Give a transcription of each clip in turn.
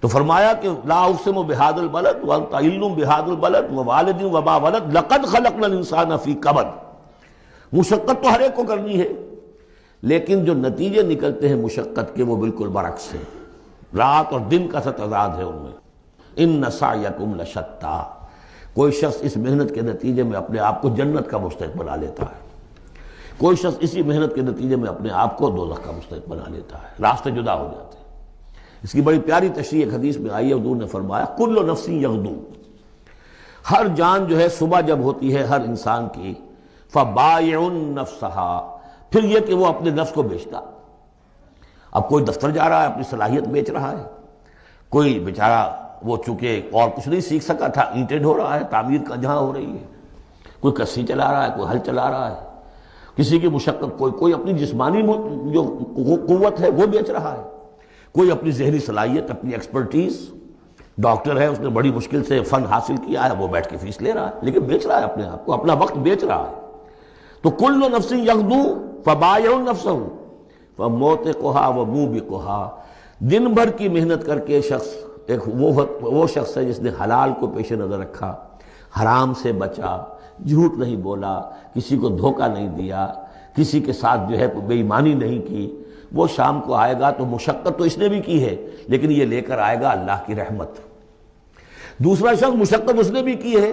تو فرمایا کہ لا اقسم بہذا البلد وانت حل بہذا البلد ووالد وما ولد لقد خلقنا الانسان فی کبد. مشقت تو ہر ایک کو کرنی ہے، لیکن جو نتیجے نکلتے ہیں مشقت کے وہ بالکل برعکس ہیں، رات اور دن کا سا تضاد ہے ان میں. ان سعیکم لشتی، کوئی شخص اس محنت کے نتیجے میں اپنے آپ کو جنت کا مستحق بنا لیتا ہے، کوئی شخص اسی محنت کے نتیجے میں اپنے آپ کو دوزخ کا مستحق بنا لیتا ہے، راستے جدا ہو جاتے ہیں. اس کی بڑی پیاری تشریح ایک حدیث میں آئی ہے، حضور نے فرمایا کل نفس یغدو، ہر جان جو ہے صبح جب ہوتی ہے ہر انسان کی، فبائع نفسها، پھر یہ کہ وہ اپنے نفس کو بیچتا. اب کوئی دفتر جا رہا ہے اپنی صلاحیت بیچ رہا ہے، کوئی بیچارہ وہ چونکہ اور کچھ نہیں سیکھ سکا تھا، اینٹیں ڈھو رہا ہے، تعمیر کا جہاں ہو رہی ہے، کوئی کسی چلا رہا ہے، کوئی ہل چلا رہا ہے، کسی کی مشقت کوئی اپنی جسمانی جو قوت ہے وہ بیچ رہا ہے، کوئی اپنی ذہنی صلاحیت، اپنی ایکسپرٹیز. ڈاکٹر ہے، اس نے بڑی مشکل سے فن حاصل کیا ہے، وہ بیٹھ کے فیس لے رہا ہے، لیکن بیچ رہا ہے اپنے آپ کو، اپنا وقت بیچ رہا ہے. تو کل نفس یغدو فبائع نفسہ فموتقھا وموبقھا، دن بھر کی محنت کر کے شخص ایک وہ شخص ہے جس نے حلال کو پیش نظر رکھا، حرام سے بچا، جھوٹ نہیں بولا، کسی کو دھوکہ نہیں دیا، کسی کے ساتھ جو ہے بے ایمانی نہیں کی. وہ شام کو آئے گا تو مشقت تو اس نے بھی کی ہے، لیکن یہ لے کر آئے گا اللہ کی رحمت. دوسرا شخص مشقت اس نے بھی کی ہے،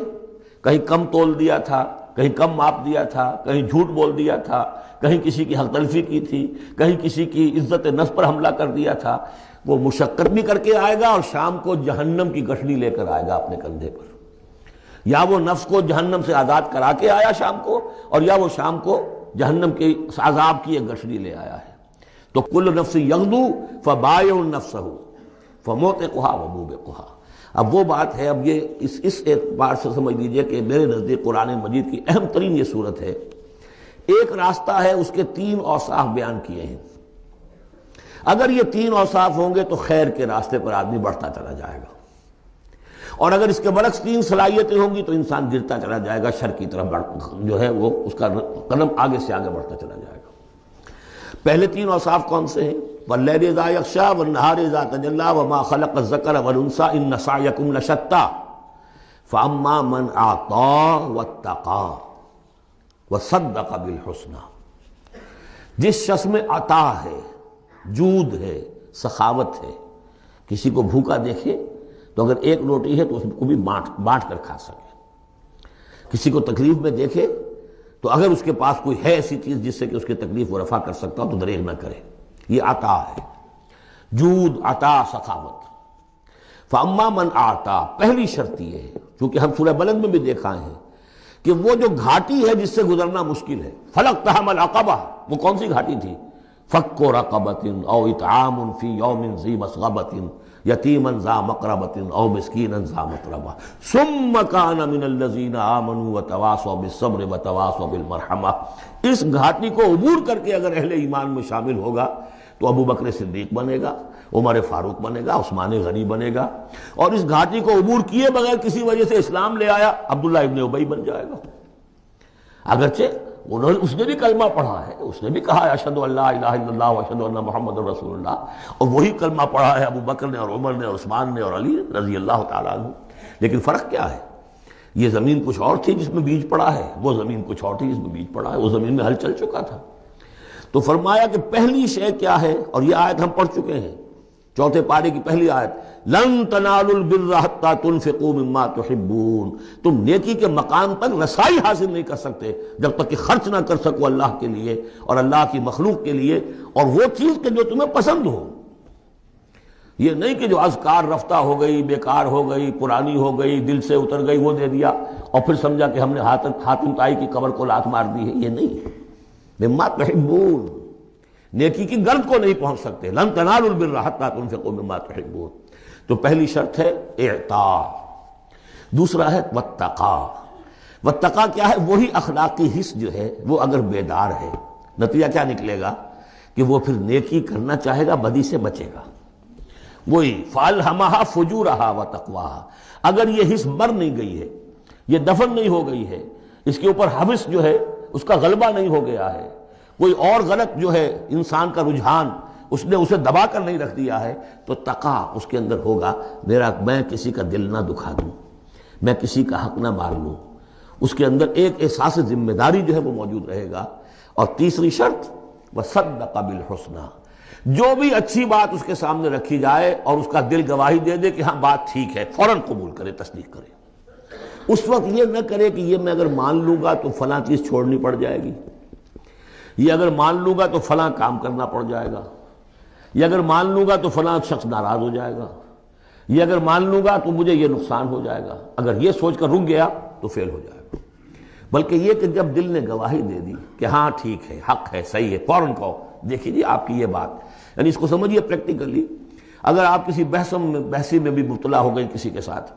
کہیں کم تول دیا تھا، کہیں کم ماپ دیا تھا، کہیں جھوٹ بول دیا تھا، کہیں کسی کی حق تلفی کی تھی، کہیں کسی کی عزت نفس پر حملہ کر دیا تھا. وہ مشقت بھی کر کے آئے گا اور شام کو جہنم کی گٹھڑی لے کر آئے گا اپنے کندھے پر. یا وہ نفس کو جہنم سے آزاد کرا کے آیا شام کو، اور یا وہ شام کو جہنم کے عذاب کی ایک گٹھڑی لے آیا ہے. تو کل نفس یغدو فبائع نفسہ فموتقھا وموبقھا. اب وہ بات ہے، اب یہ اس اعتبار سے سمجھ لیجئے کہ میرے نزدیک قرآن مجید کی اہم ترین یہ صورت ہے. ایک راستہ ہے، اس کے 3 اوصاف بیان کیے ہیں. اگر یہ 3 اوصاف ہوں گے تو خیر کے راستے پر آدمی بڑھتا چلا جائے گا، اور اگر اس کے برعکس 3 صلاحیتیں ہوں گی تو انسان گرتا چلا جائے گا، شر کی طرف جو ہے وہ اس کا قدم آگے سے آگے بڑھتا چلا جائے گا. پہلے 3 اوصاف کون سے ہیں؟ واللیل اذا یغشی والنہار اذا تجلی وما خلق الذکر والانثی ان سعیکم لشتی فاما من اعطی واتقی وصدق بالحسنی. جس شخص میں عطا ہے، جود ہے، سخاوت ہے، کسی کو بھوکا دیکھے تو اگر 1 روٹی ہے تو اس کو بھی بانٹ کر کھا سکے، کسی کو تکلیف میں دیکھے تو اگر اس کے پاس کوئی ہے ایسی چیز جس سے کہ اس کی تکلیف وہ رفع کر سکتا ہو تو دریغ نہ کرے. یہ عطا ہے، جود، عطا، سخاوت. فاما من اعطا، پہلی شرط یہ ہے، چونکہ ہم سورہ بلد میں بھی دیکھا ہے کہ وہ جو گھاٹی ہے جس سے گزرنا مشکل ہے، فلقتحم العقبہ، وہ کون سی گھاٹی تھی؟ فک رقبۃ او اطعام فی یوم ذی مسغبۃ یتیما ذا مقربۃ او مسکینا ذا متربہ ثم کان من الذین آمنوا وتواصوا بالصبر وتواصوا بالمرحمہ. اس گھاٹی کو عبور کر کے اگر اہل ایمان میں شامل ہوگا تو ابو بکر صدیق بنے گا، عمر فاروق بنے گا، عثمان غنی بنے گا، اور اس گھاٹی کو عبور کیے بغیر کسی وجہ سے اسلام لے آیا عبداللہ ابن ابی بن جائے گا. اگرچہ اس نے بھی کلمہ پڑھا ہے، اس نے بھی کہا ہے اشہد ان لا الہ الا اللہ واشہد ان محمد رسول اللہ، اور وہی کلمہ پڑھا ہے ابو بکر نے اور عمر نے اور عثمان نے اور علی رضی اللہ تعالیٰ عنہ. لیکن فرق کیا ہے؟ یہ زمین کچھ اور تھی جس میں بیج پڑا ہے، وہ زمین کچھ اور تھی جس میں بیج پڑا ہے، وہ زمین میں ہل چل چکا تھا. تو فرمایا کہ پہلی شے کیا ہے، اور یہ آیت ہم پڑھ چکے ہیں، 4 پارے کی پہلی آیت، لن تنالوا البر حتى تنفقوا مما تحبون. تم نیکی کے مقام تک رسائی حاصل نہیں کر سکتے جب تک کہ خرچ نہ کر سکو اللہ کے لیے اور اللہ کی مخلوق کے لیے، اور وہ چیز کہ جو تمہیں پسند ہو. یہ نہیں کہ جو اذکار رفتہ ہو گئی، بیکار ہو گئی، پرانی ہو گئی، دل سے اتر گئی، وہ دے دیا اور پھر سمجھا کہ ہم نے حاتم طائی کی قبر کو لات مار دی ہے. یہ نہیں. مما تحبون، نیکی کی گرد کو نہیں پہنچ سکتے. لن تنالوا البر حتى تنفقوا مما تحبون. تو پہلی شرط ہے اعطاء. دوسرا ہے واتقا. واتقا کیا ہے؟ وہی اخلاقی حس جو ہے وہ اگر بیدار ہے، نتیجہ کیا نکلے گا کہ وہ پھر نیکی کرنا چاہے گا، بدی سے بچے گا. وہی فَأَلْهَمَهَا فُجُورَهَا وَتَقْوَاهَا. اگر یہ حس مر نہیں گئی ہے، یہ دفن نہیں ہو گئی ہے، اس کے اوپر حوث جو ہے اس کا غلبہ نہیں ہو گیا ہے، کوئی اور غلط جو ہے انسان کا رجحان اس نے اسے دبا کر نہیں رکھ دیا ہے تو تقا اس کے اندر ہوگا، میں کسی کا دل نہ دکھا دوں، میں کسی کا حق نہ مار لوں، اس کے اندر ایک احساس ذمہ داری جو ہے وہ موجود رہے گا۔ اور تیسری شرط وصدق بالحسنی، جو بھی اچھی بات اس کے سامنے رکھی جائے اور اس کا دل گواہی دے دے کہ ہاں بات ٹھیک ہے، فوراً قبول کرے، تصدیق کرے۔ اس وقت یہ نہ کرے کہ یہ میں اگر مان لوں گا تو فلاں چیز چھوڑنی پڑ جائے گی، یہ اگر مان لوں گا تو فلاں کام کرنا پڑ جائے گا، یہ اگر مان لوں گا تو فلاں شخص ناراض ہو جائے گا، یہ اگر مان لوں گا تو مجھے یہ نقصان ہو جائے گا۔ اگر یہ سوچ کر رک گیا تو فیل ہو جائے گا۔ بلکہ یہ کہ جب دل نے گواہی دے دی کہ ہاں ٹھیک ہے، حق ہے، صحیح ہے، فوراً کہو دیکھیے جی آپ کی یہ بات، یعنی اس کو سمجھیے پریکٹیکلی۔ اگر آپ کسی بحثی میں بھی مبتلا ہو گئے کسی کے ساتھ،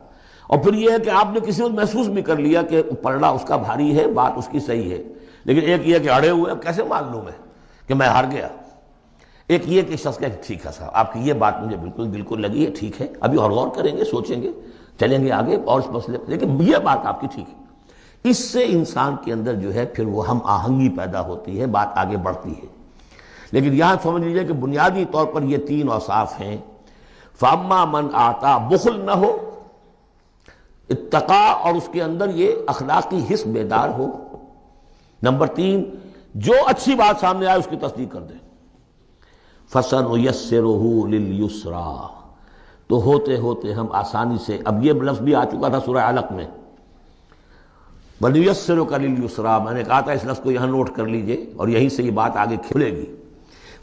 اور پھر یہ ہے کہ آپ نے کسی وقت محسوس بھی کر لیا کہ پلڑا اس کا بھاری ہے، بات اس کی صحیح ہے، لیکن ایک یہ کہ اڑے ہوئے، اب کیسے مان لوں میں کہ میں ہار گیا۔ ایک یہ کہ شخص کہ ٹھیک ہے صاحب آپ کی یہ بات مجھے بالکل دل کو لگی ہے، ٹھیک ہے، ابھی اور غور کریں گے، سوچیں گے، چلیں گے آگے اور اس مسئلے پر، لیکن یہ بات آپ کی ٹھیک ہے۔ اس سے انسان کے اندر جو ہے پھر وہ ہم آہنگی پیدا ہوتی ہے، بات آگے بڑھتی ہے۔ لیکن یہاں سمجھ لیجیے کہ بنیادی طور پر یہ تین اوصاف ہیں، فاما من آتا، بخل نہ ہو، اتقا اور اس کے اندر یہ اخلاقی حس بیدار ہو، نمبر تین جو اچھی بات سامنے آئے اس کی تصدیق کر دے، فَسَنُيَسِّرُهُ لِلْيُسْرَىٰ، تو ہوتے ہوتے ہم آسانی سے، اب یہ لفظ بھی آ چکا تھا سورہ علق میں، وَنُيَسِّرُكَ لِلْيُسْرَىٰ، میں نے کہا تھا اس لفظ کو یہاں نوٹ کر لیجئے اور یہیں سے یہ بات آگے کھلے گی۔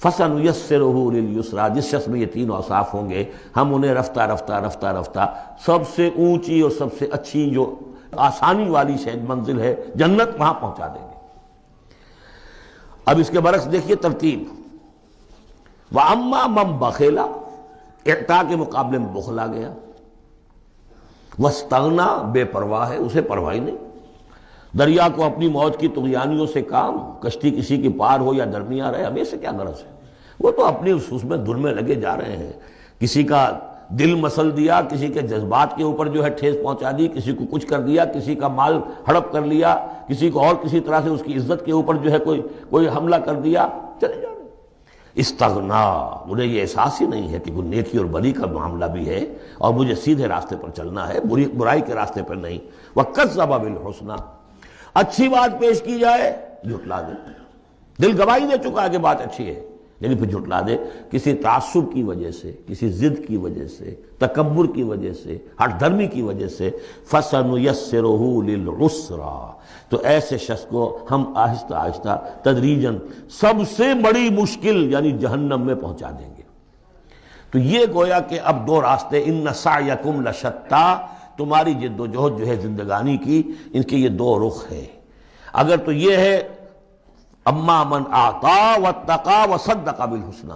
فَسَنُيَسِّرُهُ لِلْيُسْرَىٰ، جس شخص میں یہ تین اوصاف ہوں گے ہم انہیں رفتہ رفتہ رفتہ رفتہ سب سے اونچی اور سب سے اچھی جو آسانی والی منزل ہے جنت، وہاں پہنچا دیں گے۔ اب اس کے برعکس دیکھیے ترتیب، وَأَمَّا مَن بَخِلَ، اعطاء کے مقابلے میں بخل آ گیا، وَاسْتَغْنَىٰ، بے پرواہ ہے، اسے پرواہ ہی نہیں، دریا کو اپنی موج کی طغیانیوں سے کام، کشتی کسی کی پار ہو یا درمیان رہے، ہمیں سے کیا غرض ہے، وہ تو اپنی اس میں دھن میں لگے جا رہے ہیں، کسی کا دل مسل دیا، کسی کے جذبات کے اوپر جو ہے ٹھیس پہنچا دی، کسی کو کچھ کر دیا، کسی کا مال ہڑپ کر لیا، کسی کو اور کسی طرح سے اس کی عزت کے اوپر جو ہے کوئی حملہ کر دیا، چلے جا رہے۔ استغنا، انہیں یہ احساس ہی نہیں ہے کہ کوئی نیکی اور بری کا معاملہ بھی ہے اور مجھے سیدھے راستے پر چلنا ہے، برائی کے راستے پر نہیں۔ وَكَذَّبَ بِالْحُسْنَىٰ، اچھی بات پیش کی جائے جھٹلا دے، دل گواہی دے چکا ہے کہ بات اچھی ہے لیکن پھر جھٹلا دے، کسی تعصب کی وجہ سے، کسی ضد کی وجہ سے، تکبر کی وجہ سے، ہٹ دھرمی کی وجہ سے، فَسَنُيَسِّرُهُ لِلْعُسْرَىٰ، تو ایسے شخص کو ہم آہستہ آہستہ تدریجاً سب سے بڑی مشکل یعنی جہنم میں پہنچا دیں گے۔ تو یہ گویا کہ اب دو راستے، اِنَّ سَعْيَكُمْ لَشَتَّىٰ، تمہاری جد و جہد جو ہے زندگانی کی، ان کے یہ دو رخ ہے۔ اگر تو یہ ہے اما من اعطا واتقا وصدق بالحسنى،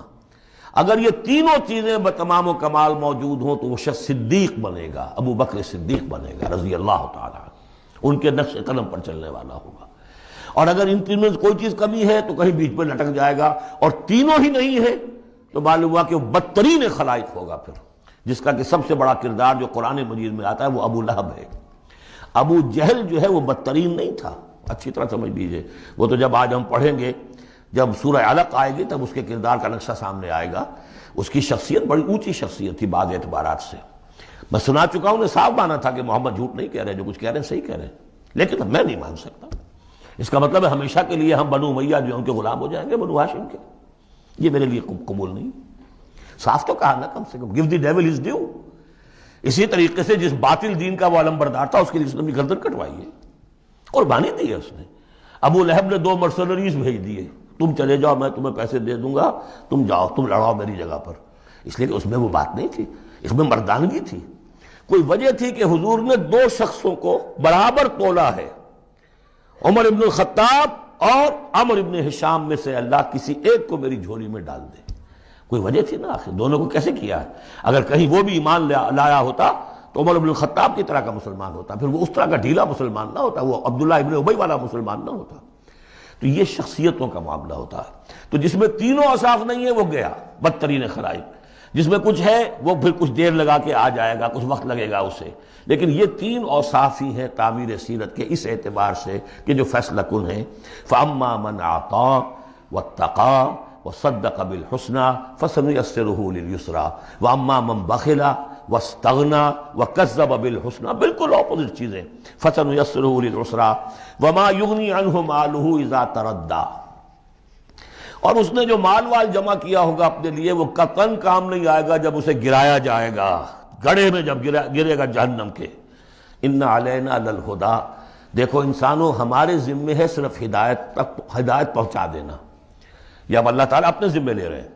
اگر یہ تینوں چیزیں بتمام و کمال موجود ہوں تو وہ شخص صدیق بنے گا، ابو بکر صدیق بنے گا رضی اللہ تعالیٰ عنہ، ان کے نقش قدم پر چلنے والا ہوگا۔ اور اگر ان تینوں میں کوئی چیز کمی ہے تو کہیں بیچ میں لٹک جائے گا، اور تینوں ہی نہیں ہے تو معلوم ہوا کہ وہ بدترین خلائق ہوگا پھر، جس کا کہ سب سے بڑا کردار جو قرآن مجید میں آتا ہے وہ ابو لہب ہے۔ ابو جہل جو ہے وہ بدترین نہیں تھا، اچھی طرح سمجھ لیجئے، وہ تو جب آج ہم پڑھیں گے، جب سورہ علق آئے گی تب اس کے کردار کا نقشہ سامنے آئے گا۔ اس کی شخصیت بڑی اونچی شخصیت تھی بعض اعتبارات سے، میں سنا چکا ہوں، انہیں صاف مانا تھا کہ محمد جھوٹ نہیں کہہ رہے، جو کچھ کہہ رہے ہیں صحیح کہہ رہے ہیں، لیکن میں نہیں مان سکتا، اس کا مطلب ہے ہمیشہ کے لیے ہم بنو امیہ جو ان کے غلام ہو جائیں گے، بنو ہاشم کے، یہ میرے لیے قبول نہیں۔ صاف تو کہا نا، کم سے کم give the devil his due۔ اسی طریقے سے جس باطل دین کا وہ علمبردار تھا اس کے لیے اس نے بھی گردن کٹوائی ہے، قربانی دی ہے اس نے۔ ابو لہب نے 2 مرسنریز بھیج دیے، تم چلے جاؤ، میں تمہیں پیسے دے دوں گا، تم جاؤ، تم لڑاؤ میری جگہ پر، اس لیے کہ اس میں وہ بات نہیں تھی، اس میں مردانگی تھی۔ کوئی وجہ تھی کہ حضور نے 2 شخصوں کو برابر تولا ہے، عمر ابن الخطاب اور عمر ابن ہشام میں سے اللہ کسی ایک کو میری جھولی میں ڈال دے، کوئی وجہ تھی نا، آخر دونوں کو کیسے کیا ہے؟ اگر کہیں وہ بھی ایمان لایا ہوتا تو عمر ابن الخطاب کی طرح کا مسلمان ہوتا، پھر وہ اس طرح کا ڈھیلا مسلمان نہ ہوتا، وہ عبداللہ ابن ابی والا مسلمان نہ ہوتا۔ تو یہ شخصیتوں کا معاملہ ہوتا ہے، تو جس میں تینوں اوصاف نہیں ہے وہ گیا بدترین خلائق، جس میں کچھ ہے وہ پھر کچھ دیر لگا کے آ جائے گا، کچھ وقت لگے گا اسے، لیکن یہ 3 اوصاف ہی ہیں تعمیر سیرت کے اس اعتبار سے کہ جو فیصلہ کن ہیں۔ فَأَمَّا مَنْ أَعْطَىٰ وَاتَّقَىٰ، وصدق بالحسنى فسنيسره لليسرى واما من بخل واستغنى وكذب بالحسنى، بالکل اپوزٹ چیزیں، فسنيسره للعسرى وما يغني عنه ماله اذا تردى، اور اس نے جو مال وال جمع کیا ہوگا اپنے لیے وہ قطعاً کام نہیں آئے گا جب اسے گرایا جائے گا، گڑھے میں جب گرے گا جہنم کے۔ ان علینا للہدی، دیکھو انسانوں ہمارے ذمے ہے صرف ہدایت پہنچا دینا، یہ اب اللہ تعالیٰ اپنے ذمے لے رہے ہیں،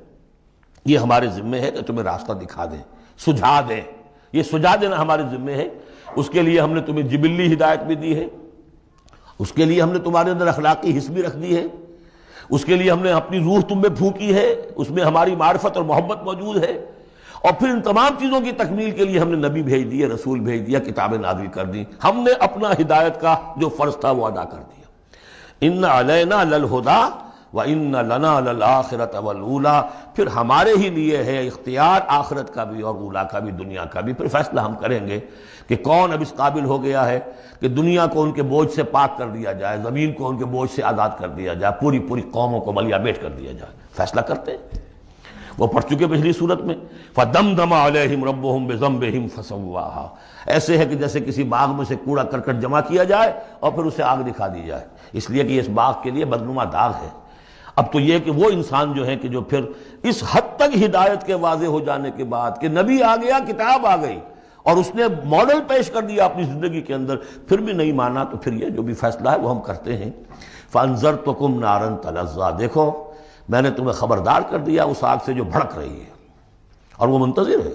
یہ ہمارے ذمے ہے کہ تمہیں راستہ دکھا دیں، سجھا دیں، یہ سجھا دینا ہمارے ذمے ہے۔ اس کے لیے ہم نے تمہیں جبلی ہدایت بھی دی ہے، اس کے لیے ہم نے تمہارے اندر اخلاقی حس بھی رکھ دی ہے، اس کے لیے ہم نے اپنی روح تم میں پھونکی ہے، اس میں ہماری معرفت اور محبت موجود ہے، اور پھر ان تمام چیزوں کی تکمیل کے لیے ہم نے نبی بھیج دیے، رسول بھیج دیا، کتابیں نازل کر دی، ہم نے اپنا ہدایت کا جو فرض تھا وہ ادا کر دیا۔ ان علینا للہدی وان لنا للآخرۃ والأولیٰ، پھر ہمارے ہی لیے ہے اختیار آخرت کا بھی اور اولیٰ کا بھی، دنیا کا بھی، پھر فیصلہ ہم کریں گے کہ کون اب اس قابل ہو گیا ہے کہ دنیا کو ان کے بوجھ سے پاک کر دیا جائے، زمین کو ان کے بوجھ سے آزاد کر دیا جائے، پوری قوموں کو ملیا بیٹ کر دیا جائے، فیصلہ کرتے ہیں۔ وہ پڑھ چکے پچھلی صورت میں، فَدَمْدَمَ عَلَيْهِمْ رَبُّهُمْ بِذَنبِهِمْ فَسَوَّاهَا، ایسے ہے کہ جیسے کسی باغ میں سے کوڑا کرکٹ جمع کیا جائے اور پھر اسے آگ دکھا دی جائے، اس لیے کہ اس باغ کے لیے بدنما داغ ہے۔ اب تو یہ کہ وہ انسان جو ہے کہ جو پھر اس حد تک ہدایت کے واضح ہو جانے کے بعد کہ نبی آ گیا، کتاب آ گئی اور اس نے ماڈل پیش کر دیا اپنی زندگی کے اندر، پھر بھی نہیں مانا، تو پھر یہ جو بھی فیصلہ ہے وہ ہم کرتے ہیں۔ فَأَنذَرْتُكُمْ نَارًا تَلَظَّىٰ، دیکھو میں نے تمہیں خبردار کر دیا اس آگ سے جو بھڑک رہی ہے اور وہ منتظر ہے۔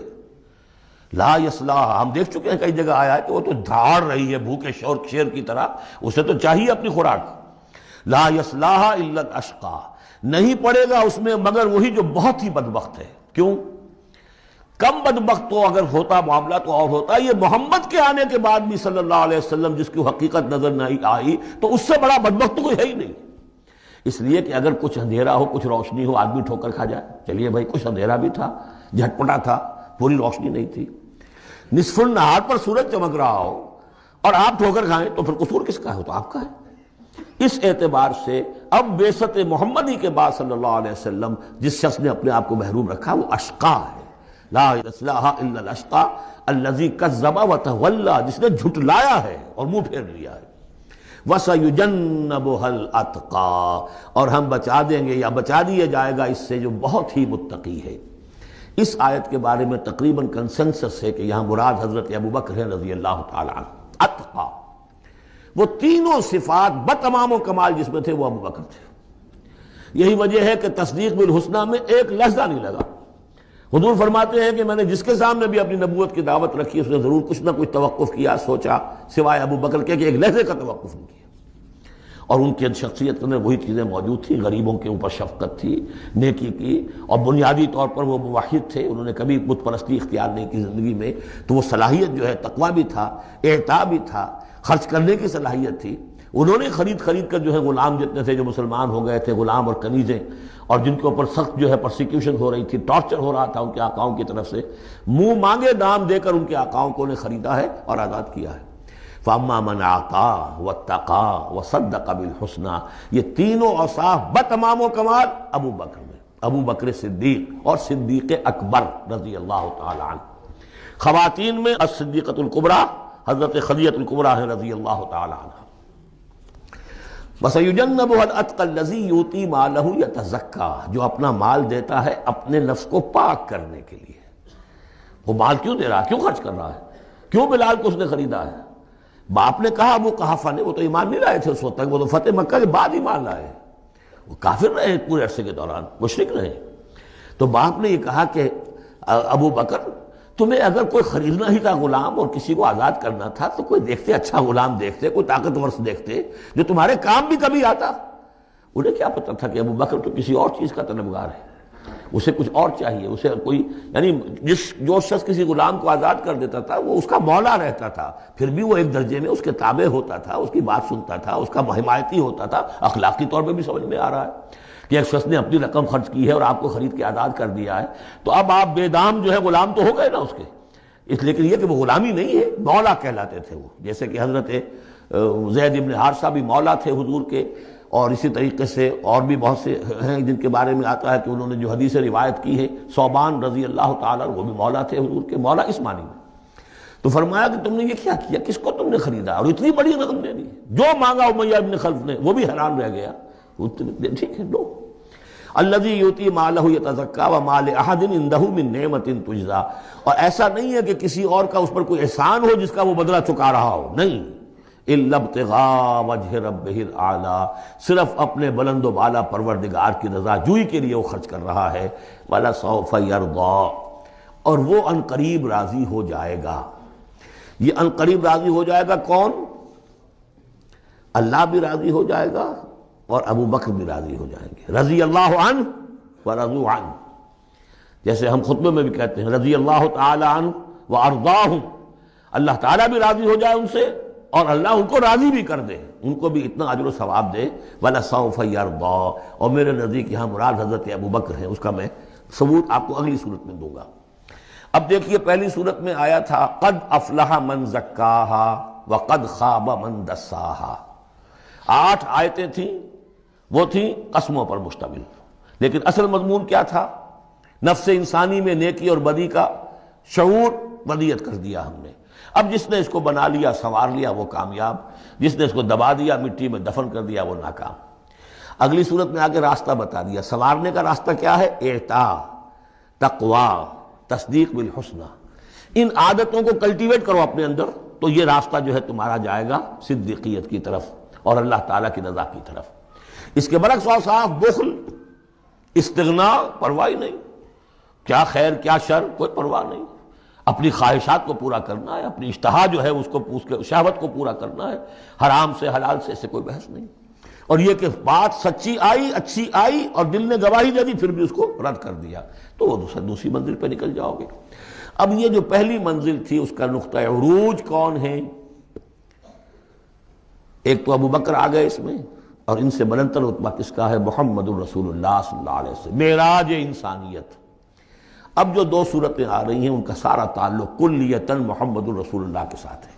لا یصلاھا، ہم دیکھ چکے ہیں کئی جگہ آیا ہے کہ وہ تو دھاڑ رہی ہے بھوکے شیر کی طرح، اسے تو چاہیے اپنی خوراک۔ لا یصلاھا الا الاشقی، نہیں پڑے گا اس میں مگر وہی جو بہت ہی بدبخت ہے۔ کیوں؟ کم بدبخت تو اگر ہوتا معاملہ تو اور ہوتا، یہ محمد کے آنے کے بعد بھی صلی اللہ علیہ وسلم جس کی حقیقت نظر نہیں آئی تو اس سے بڑا بدبخت تو کوئی ہے ہی نہیں۔ اس لیے کہ اگر کچھ اندھیرا ہو، کچھ روشنی ہو، آدمی ٹھوکر کھا جائے، چلیے بھائی کچھ اندھیرا بھی تھا، جھٹپٹا تھا، پوری روشنی نہیں تھی، نصف النہار پر سورج چمک رہا ہو اور آپ ٹھوکر کھائیں تو پھر قصور کس کا ہے؟ تو آپ کا ہے۔ اس اعتبار سے اب بعثت محمدی کے بعد صلی اللہ علیہ وسلم جس شخص نے اپنے آپ کو محروم رکھا وہ اشقا ہے۔ لا یصلاھا الا الاشقی الذی کذب وتولی، جس نے جھٹلایا ہے اور منہ پھیر لیا ہے۔ وَسَيُجَنَّبُهَا الْأَتْقَى، اور ہم بچا دیں گے یا بچا دیا جائے گا اس سے جو بہت ہی متقی ہے۔ اس آیت کے بارے میں تقریباً کنسنسس ہے کہ یہاں مراد حضرت ابوبکر ہے رضی اللہ تعالیٰ عنہ۔ اتقا، وہ تینوں صفات بتمام و کمال جس میں تھے وہ ابوبکر تھے۔ یہی وجہ ہے کہ تصدیق بالحسنہ میں ایک لحظہ نہیں لگا۔ حضور فرماتے ہیں کہ میں نے جس کے سامنے بھی اپنی نبوت کی دعوت رکھی اس نے ضرور کچھ نہ کچھ توقف کیا، سوچا، سوائے ابوبکر کے کہ ایک لحظے کا توقف نہیں کیا۔ اور ان کی شخصیت کے اندر وہی چیزیں موجود تھیں، غریبوں کے اوپر شفقت تھی، نیکی کی، اور بنیادی طور پر وہ موحد تھے، انہوں نے کبھی بت پرستی اختیار نہیں کی زندگی میں، تو وہ صلاحیت جو ہے تقویٰ بھی تھا، اعطاء بھی تھا، خرچ کرنے کی صلاحیت تھی۔ انہوں نے خرید کر جو ہے غلام جتنے تھے جو مسلمان ہو گئے تھے، غلام اور کنیزیں، اور جن کے اوپر سخت جو ہے پرسیکیوشن ہو رہی تھی، ٹارچر ہو رہا تھا ان کے آقاؤں کی طرف سے، منہ مانگے دام دے کر ان کے آقاؤں کو نے خریدا ہے اور آزاد کیا ہے۔ فَأَمَّا مَنْ أَعْطَىٰ وَاتَّقَىٰ وَصَدَّقَ بِالْحُسْنَىٰ، یہ تینوں اوصاف بتمام و کمال ابو بکر میں، ابو بکر صدیق اور صدیق اکبر رضی اللہ تعالی عنہ۔ خواتین میں الصدیقۃ الکبریٰ حضرت خدیجہ الکبریٰ ہے رضی اللہ تعالی عنہ۔ وَسَيُجَنَّبُهَا الْأَتْقَى الَّذِي يُؤْتِي مَالَهُ يَتَزَكَّىٰ، جو اپنا مال دیتا ہے اپنے نفس کو پاک کرنے کے لیے۔ وہ مال کیوں دے رہا ہے؟ کیوں خرچ کر رہا ہے؟ کیوں بلال کو اس نے خریدا ہے؟ باپ نے کہا ابو قحافہ نے، وہ تو ایمان نہیں لائے تھے اس وقت تک، وہ تو فتح مکہ کے بعد ایمان لائے، وہ کافر رہے پورے عرصے کے دوران، مشرک رہے۔ تو باپ نے یہ کہا کہ ابو بکر تمہیں اگر کوئی خریدنا ہی تھا غلام اور کسی کو آزاد کرنا تھا تو کوئی دیکھتے، اچھا غلام دیکھتے، کوئی طاقتور سے دیکھتے جو تمہارے کام بھی کبھی آتا۔ انہیں کیا پتہ تھا کہ ابو بکر تو کسی اور چیز کا طلبگار ہے، اسے کچھ اور چاہیے، اسے کوئی، یعنی جو شخص کسی غلام کو آزاد کر دیتا تھا وہ اس کا مولا رہتا تھا، پھر بھی وہ ایک درجے میں اس کے تابع ہوتا تھا، اس کی بات سنتا تھا، اس کا حمایتی ہوتا تھا۔ اخلاقی طور پہ بھی سمجھ میں آ رہا ہے کہ ایک شخص نے اپنی رقم خرچ کی ہے اور آپ کو خرید کے آزاد کر دیا ہے تو اب آپ بے دام جو ہے غلام تو ہو گئے نا اس کے، اس لیکن یہ کہ وہ غلامی نہیں ہے، مولا کہلاتے تھے وہ، جیسے کہ حضرت زید بن حارثہ بھی مولا تھے حضور کے، اور اسی طریقے سے اور بھی بہت سے ہیں جن کے بارے میں آتا ہے کہ انہوں نے جو حدیث روایت کی ہے، ثوبان رضی اللہ تعالیٰ وہ بھی مولا تھے حضور کے، مولا اس معنی میں. تو فرمایا کہ تم نے یہ کیا کیا، کس کو تم نے خریدا اور اتنی بڑی رقم دے دی؟ جو مانگا امیہ ابن خلف نے، وہ بھی حیران رہ گیا. ٹھیک ہے لو. الذی یؤتی مالہ یتزکا وما لأحد عنده من نعمت تجزا، اور ایسا نہیں ہے کہ کسی اور کا اس پر کوئی احسان ہو جس کا وہ بدلہ چکا رہا ہو، نہیں. الا ابتغاء وجہ ربہ الاعلی، صرف اپنے بلند و بالا پروردگار کی رضا جوئی کے لیے وہ خرچ کر رہا ہے. ولسوف یرضی، اور وہ ان قریب راضی ہو جائے گا. یہ ان قریب راضی ہو جائے گا کون؟ اللہ بھی راضی ہو جائے گا اور ابو بکر بھی راضی ہو جائیں گے. رضی اللہ عنہ ورضوا عنہ، جیسے ہم خطبے میں بھی کہتے ہیں رضی اللہ تعالی عنہ وارضاہم، اللہ تعالیٰ بھی راضی ہو جائے ان سے اور اللہ ان کو راضی بھی کر دے، ان کو بھی اتنا اجر و ثواب دے. وَلَسَوْفَ يَرْضَىٰ، اور میرے نزدیک یہاں مراد حضرت ابو بکر ہیں، اس کا میں ثبوت آپ کو اگلی صورت میں دوں گا. اب دیکھیے پہلی صورت میں آیا تھا قد افلح من زکاہا وقد خاب من دساہا. 8 آیتیں تھیں، وہ تھیں قسموں پر مشتمل، لیکن اصل مضمون کیا تھا؟ نفس انسانی میں نیکی اور بدی کا شعور بدیت کر دیا ہم نے. اب جس نے اس کو بنا لیا، سنوار لیا، وہ کامیاب. جس نے اس کو دبا دیا، مٹی میں دفن کر دیا، وہ ناکام. اگلی صورت میں آگے راستہ بتا دیا. سنوارنے کا راستہ کیا ہے؟ اعطاء، تقوی، تصدیق بالحسنہ. ان عادتوں کو کلٹیویٹ کرو اپنے اندر، تو یہ راستہ جو ہے تمہارا جائے گا صدیقیت کی طرف اور اللہ تعالیٰ کی رضا کی طرف. اس کے برعکس اور صاف بخل، استغنا، پرواہ نہیں. کیا خیر کیا شر، کوئی پرواہ نہیں. اپنی خواہشات کو پورا کرنا ہے، اپنی اشتہا جو ہے اس کو شہوت کو پورا کرنا ہے، حرام سے حلال سے، اس سے کوئی بحث نہیں. اور یہ کہ بات سچی آئی، اچھی آئی اور دل نے گواہی دے دی پھر بھی اس کو رد کر دیا، تو وہ دوسری منزل پہ نکل جاؤ گے. اب یہ جو پہلی منزل تھی اس کا نقطہ عروج کون ہے؟ ایک تو ابو بکر آ گئے اس میں، اور ان سے بلندتر رتبہ کس کا ہے؟ محمد الرسول اللہ صلی اللہ علیہ وسلم، معراج انسانیت. اب جو 2 صورتیں آ رہی ہیں ان کا سارا تعلق کلیتاً محمد الرسول اللہ کے ساتھ ہے.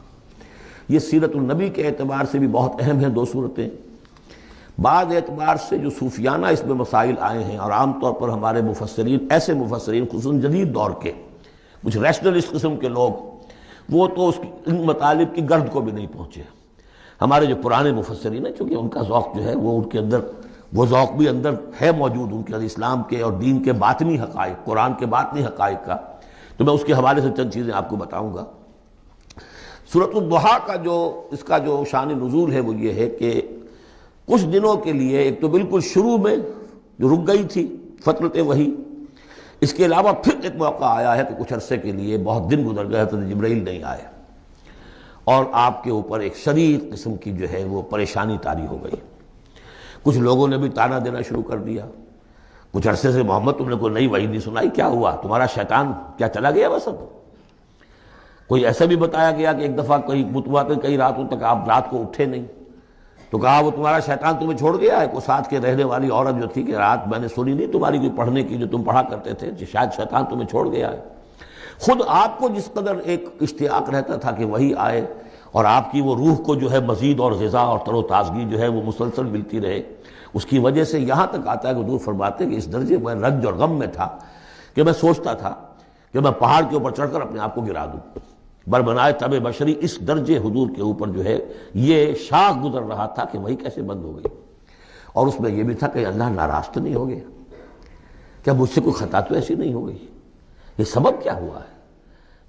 یہ سیرت النبی کے اعتبار سے بھی بہت اہم ہیں 2 صورتیں. بعض اعتبار سے جو صوفیانہ اس میں مسائل آئے ہیں، اور عام طور پر ہمارے مفسرین، ایسے مفسرین خصوصاً جدید دور کے کچھ ریشنلسٹ قسم کے لوگ، وہ تو ان مطالب کی گرد کو بھی نہیں پہنچے. ہمارے جو پرانے مفسرین ہیں، چونکہ ان کا ذوق جو ہے وہ ان کے اندر، وہ ذوق بھی اندر ہے موجود ان کے اندر، اسلام کے اور دین کے باطنی حقائق، قرآن کے باطنی حقائق کا. تو میں اس کے حوالے سے چند چیزیں آپ کو بتاؤں گا. سورۃ الضحیٰ کا اس کا جو شان نزول ہے وہ یہ ہے کہ کچھ دنوں کے لیے، ایک تو بالکل شروع میں جو رک گئی تھی فترت وحی، اس کے علاوہ پھر ایک موقع آیا ہے کہ کچھ عرصے کے لیے بہت دن گزر گئے، حضرت جبرائیل نہیں آئے اور آپ کے اوپر ایک شدید قسم کی جو ہے وہ پریشانی طاری ہو گئی. کچھ لوگوں نے بھی تانا دینا شروع کر دیا. کچھ عرصے سے محمد تم نے کوئی نئی وحی نہیں سنائی، کیا ہوا؟ تمہارا شیطان کیا چلا گیا بس؟ اب کوئی ایسا بھی بتایا گیا کہ ایک دفعہ کئی راتوں تک آپ رات کو اٹھے نہیں، تو کہا وہ تمہارا شیطان تمہیں چھوڑ گیا ہے. کوئی ساتھ کے رہنے والی عورت جو تھی کہ رات میں نے سنی نہیں تمہاری کوئی پڑھنے کی جو تم پڑھا کرتے تھے، شاید شیطان تمہیں چھوڑ گیا ہے. خود آپ کو جس قدر ایک اشتیاق رہتا تھا کہ وہی آئے اور آپ کی وہ روح کو جو ہے مزید اور غذا اور تر و تازگی جو ہے وہ مسلسل ملتی رہے، اس کی وجہ سے یہاں تک آتا ہے کہ حضور فرماتے ہیں کہ اس درجے میں رنج اور غم میں تھا کہ میں سوچتا تھا کہ میں پہاڑ کے اوپر چڑھ کر اپنے آپ کو گرا دوں. بربنائے طب بشری، اس درجے حضور کے اوپر جو ہے یہ شاخ گزر رہا تھا کہ وہی کیسے بند ہو گئی. اور اس میں یہ بھی تھا کہ اللہ ناراض تو نہیں ہو گیا، کیا مجھ سے کوئی خطا تو ایسی نہیں ہو گئی؟ یہ سبب کیا ہوا ہے؟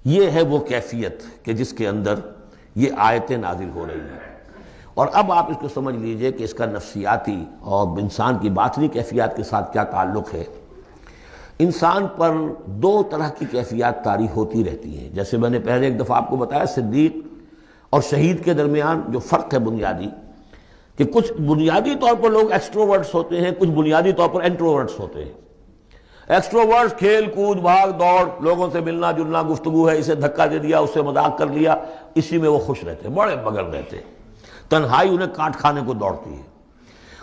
یہ ہے وہ کیفیت کہ جس کے اندر یہ آیتیں نازل ہو رہی ہیں. اور اب آپ اس کو سمجھ لیجئے کہ اس کا نفسیاتی اور انسان کی باطنی کیفیات کے ساتھ کیا تعلق ہے. انسان پر 2 طرح کی کیفیات طاری ہوتی رہتی ہیں. جیسے میں نے پہلے ایک دفعہ آپ کو بتایا صدیق اور شہید کے درمیان جو فرق ہے بنیادی، کہ کچھ بنیادی طور پر لوگ ایکسٹروورٹس ہوتے ہیں، کچھ بنیادی طور پر انٹروورٹس ہوتے ہیں. ایکسٹروورٹس کھیل کود بھاگ دوڑ، لوگوں سے ملنا جلنا، گفتگو ہے، اسے دھکا دے دیا، اس سے مذاق کر لیا، اسی میں وہ خوش رہتے ہیں، بڑے مگن رہتے ہیں. تنہائی انہیں کاٹ کھانے کو دوڑتی ہے.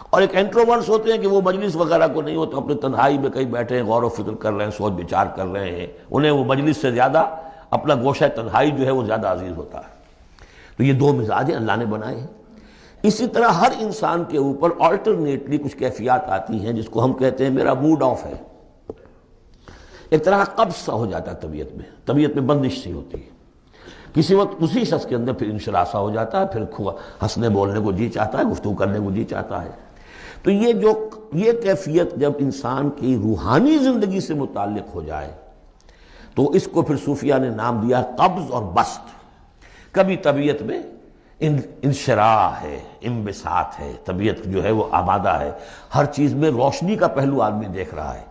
اور ایک انٹروورٹس ہوتے ہیں کہ وہ مجلس وغیرہ کو نہیں ہوتے، اپنے تنہائی میں کہیں بیٹھے ہیں، غور و فکر کر رہے ہیں، سوچ بچار کر رہے ہیں. انہیں وہ مجلس سے زیادہ اپنا گوشہ تنہائی جو ہے وہ زیادہ عزیز ہوتا ہے. تو یہ 2 مزاج اللہ نے بنائے ہیں. اسی طرح ہر انسان کے اوپر آلٹرنیٹلی کچھ کیفیات آتی ہیں جس کو ہم کہتے ہیں میرا موڈ آف ہے، ایک طرح کا قبض سا ہو جاتا ہے، طبیعت میں بندش سی ہوتی ہے، کسی وقت اسی شخص کے اندر پھر انشراح سا ہو جاتا ہے، پھر ہنسنے بولنے کو جی چاہتا ہے، گفتگو کرنے کو جی چاہتا ہے۔ تو یہ کیفیت جب انسان کی روحانی زندگی سے متعلق ہو جائے تو اس کو پھر صوفیہ نے نام دیا قبض اور بسط۔ کبھی طبیعت میں انشراح ہے، انبساط ہے، طبیعت جو ہے وہ آمادہ ہے، ہر چیز میں روشنی کا پہلو آدمی دیکھ رہا ہے،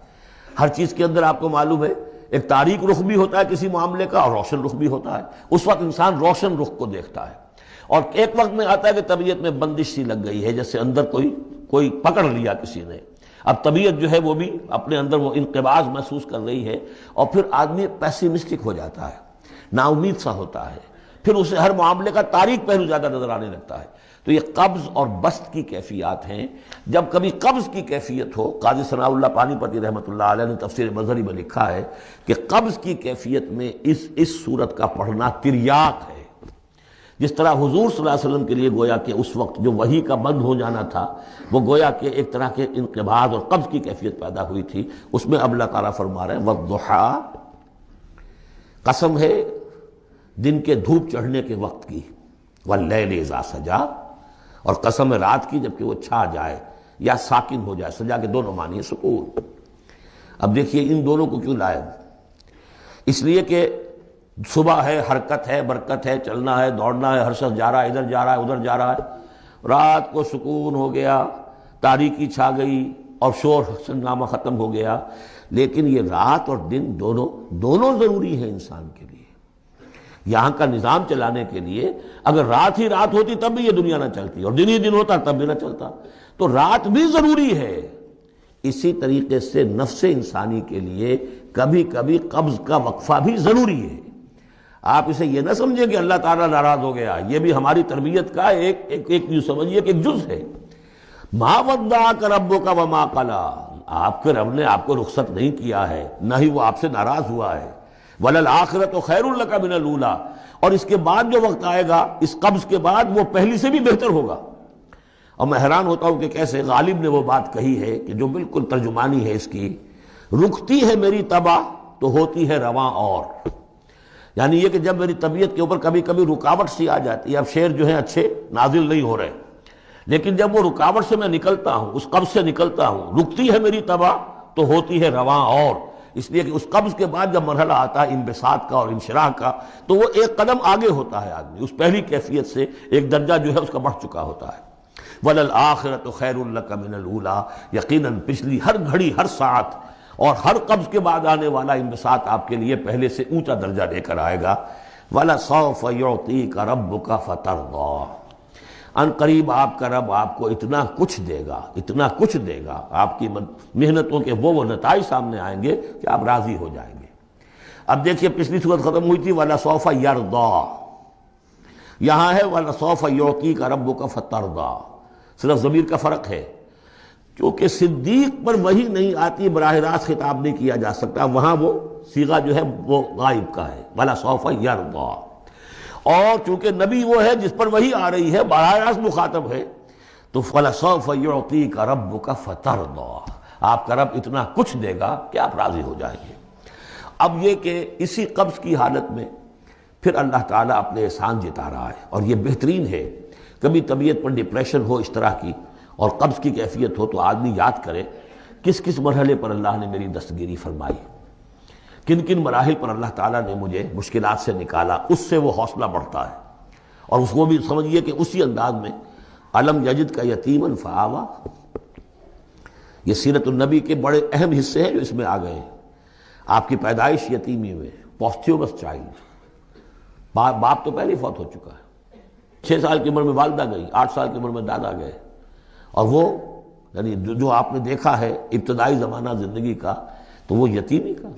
ہر چیز کے اندر آپ کو معلوم ہے ایک تاریک رخ بھی ہوتا ہے کسی معاملے کا اور روشن رخ بھی ہوتا ہے، اس وقت انسان روشن رخ کو دیکھتا ہے، اور ایک وقت میں آتا ہے کہ طبیعت میں بندش سی لگ گئی ہے، جیسے اندر کوئی پکڑ لیا کسی نے، اب طبیعت جو ہے وہ بھی اپنے اندر وہ انقباض محسوس کر رہی ہے، اور پھر آدمی پیسیمسٹک ہو جاتا ہے، نا امید سا ہوتا ہے، پھر اسے ہر معاملے کا تاریک پہلو زیادہ نظر آنے لگتا ہے۔ تو یہ قبض اور بسط کی کیفیات ہیں۔ جب کبھی قبض کی کیفیت ہو، قاضی ثناء اللہ پانی پتی رحمۃ اللہ علیہ نے تفسیر مظہری میں لکھا ہے کہ قبض کی کیفیت میں اس صورت کا پڑھنا تریاق ہے، جس طرح حضور صلی اللہ علیہ وسلم کے لیے گویا کہ اس وقت جو وحی کا بند ہو جانا تھا وہ گویا کہ ایک طرح کے انقباض اور قبض کی کیفیت پیدا ہوئی تھی، اس میں اب اللہ تعالیٰ فرما رہے ہیں والضحیٰ، قسم ہے دن کے دھوپ چڑھنے کے وقت کی، واللیل اذا سجا، اور قسم ہے رات کی جبکہ وہ چھا جائے یا ساکن ہو جائے، سجا کے دونوں معنی ہیں سکون۔ اب دیکھیے ان دونوں کو کیوں لائے، اس لیے کہ صبح ہے، حرکت ہے، برکت ہے، چلنا ہے، دوڑنا ہے، ہر شخص جا رہا ہے، ادھر جا رہا ہے، ادھر جا رہا ہے، رات کو سکون ہو گیا، تاریکی چھا گئی اور شور ہنگامہ ختم ہو گیا۔ لیکن یہ رات اور دن دونوں ضروری ہیں انسان کے لیے، یہاں کا نظام چلانے کے لیے۔ اگر رات ہی رات ہوتی تب بھی یہ دنیا نہ چلتی، اور دن ہی دن ہوتا تب بھی نہ چلتا، تو رات بھی ضروری ہے۔ اسی طریقے سے نفس انسانی کے لیے کبھی کبھی قبض کا وقفہ بھی ضروری ہے۔ آپ اسے یہ نہ سمجھیں کہ اللہ تعالیٰ ناراض ہو گیا، یہ بھی ہماری تربیت کا ایک یوں سمجھیے کہ ایک جز ہے۔ ما ودعک ربک وما قلی، آپ کے رب نے آپ کو رخصت نہیں کیا ہے، نہ ہی وہ آپ سے ناراض ہوا ہے۔ وَلَلْآخِرَةُ خَيْرٌ لَكَ مِنَ الْأُولَىٰ، اور اس کے بعد جو وقت آئے گا اس قبض کے بعد وہ پہلی سے بھی بہتر ہوگا۔ اور میں حیران ہوتا ہوں کہ کیسے غالب نے وہ بات کہی ہے کہ جو بالکل ترجمانی ہے اس کی، رکتی ہے میری طبع تو ہوتی ہے رواں اور، یعنی یہ کہ جب میری طبیعت کے اوپر کبھی کبھی رکاوٹ سی آ جاتی ہے، اب شعر جو ہے اچھے نازل نہیں ہو رہے، لیکن جب وہ رکاوٹ سے میں نکلتا ہوں، اس قبض سے نکلتا ہوں، رکتی ہے میری طبع تو ہوتی ہے رواں اور، اس لیے کہ اس قبض کے بعد جب مرحلہ آتا ہے انبساط کا اور انشراح کا تو وہ ایک قدم آگے ہوتا ہے، آدمی اس پہلی کیفیت سے ایک درجہ جو ہے اس کا بڑھ چکا ہوتا ہے۔ وَلَلْآخِرَةُ خَيْرٌ لَكَ مِنَ الْأُولَىٰ، یقیناً پچھلی ہر گھڑی، ہر ساعت اور ہر قبض کے بعد آنے والا انبساط آپ کے لیے پہلے سے اونچا درجہ لے کر آئے گا۔ وَلَسَوْفَ يُعْطِيكَ رَبُّكَ فَتَرْضَىٰ، ان قریب آپ کا رب آپ کو اتنا کچھ دے گا، اتنا کچھ دے گا، آپ کی محنتوں کے وہ نتائج سامنے آئیں گے کہ آپ راضی ہو جائیں گے۔ اب دیکھیے پچھلی صورت ختم ہوئی تھی وَلَسَوْفَ يَرْضَىٰ، یہاں ہے وَلَسَوْفَ يُعْطِيكَ رَبُّكَ فَتَرْضَىٰ، صرف ضمیر کا فرق ہے، کیونکہ صدیق پر وحی نہیں آتی، براہ راست خطاب نہیں کیا جا سکتا، وہاں وہ صیغہ جو ہے وہ غائب کا ہے، وَلَسَوْفَ يَرْضَىٰ، اور چونکہ نبی وہ ہے جس پر وحی آ رہی ہے، براہ راست مخاطب ہے، تو فَلَسَوْفَ يُعْطِيكَ رَبُّكَ فَتَرْضَىٰ، آپ کا رب اتنا کچھ دے گا کہ آپ راضی ہو جائیں گے۔ اب یہ کہ اسی قبض کی حالت میں پھر اللہ تعالیٰ اپنے احسان جتا رہا ہے، اور یہ بہترین ہے۔ کبھی طبیعت پر ڈپریشن ہو اس طرح کی اور قبض کی کیفیت ہو تو آدمی یاد کرے کس کس مرحلے پر اللہ نے میری دستگیری فرمائی، کن کن مراحل پر اللہ تعالیٰ نے مجھے مشکلات سے نکالا، اس سے وہ حوصلہ بڑھتا ہے۔ اور اس کو بھی سمجھیے کہ اسی انداز میں الم یجد کا یتیما فآویٰ، یہ سیرت النبی کے بڑے اہم حصے ہیں جو اس میں آ گئے ہیں۔ آپ کی پیدائش یتیمی میں، پوسٹیومس چائلڈ، باپ تو پہلے ہی فوت ہو چکا ہے، 6 سال کی عمر میں والدہ گئی، 8 سال کی عمر میں دادا گئے، اور وہ یعنی جو آپ نے دیکھا ہے ابتدائی زمانہ زندگی کا تو وہ یتیمی کا۔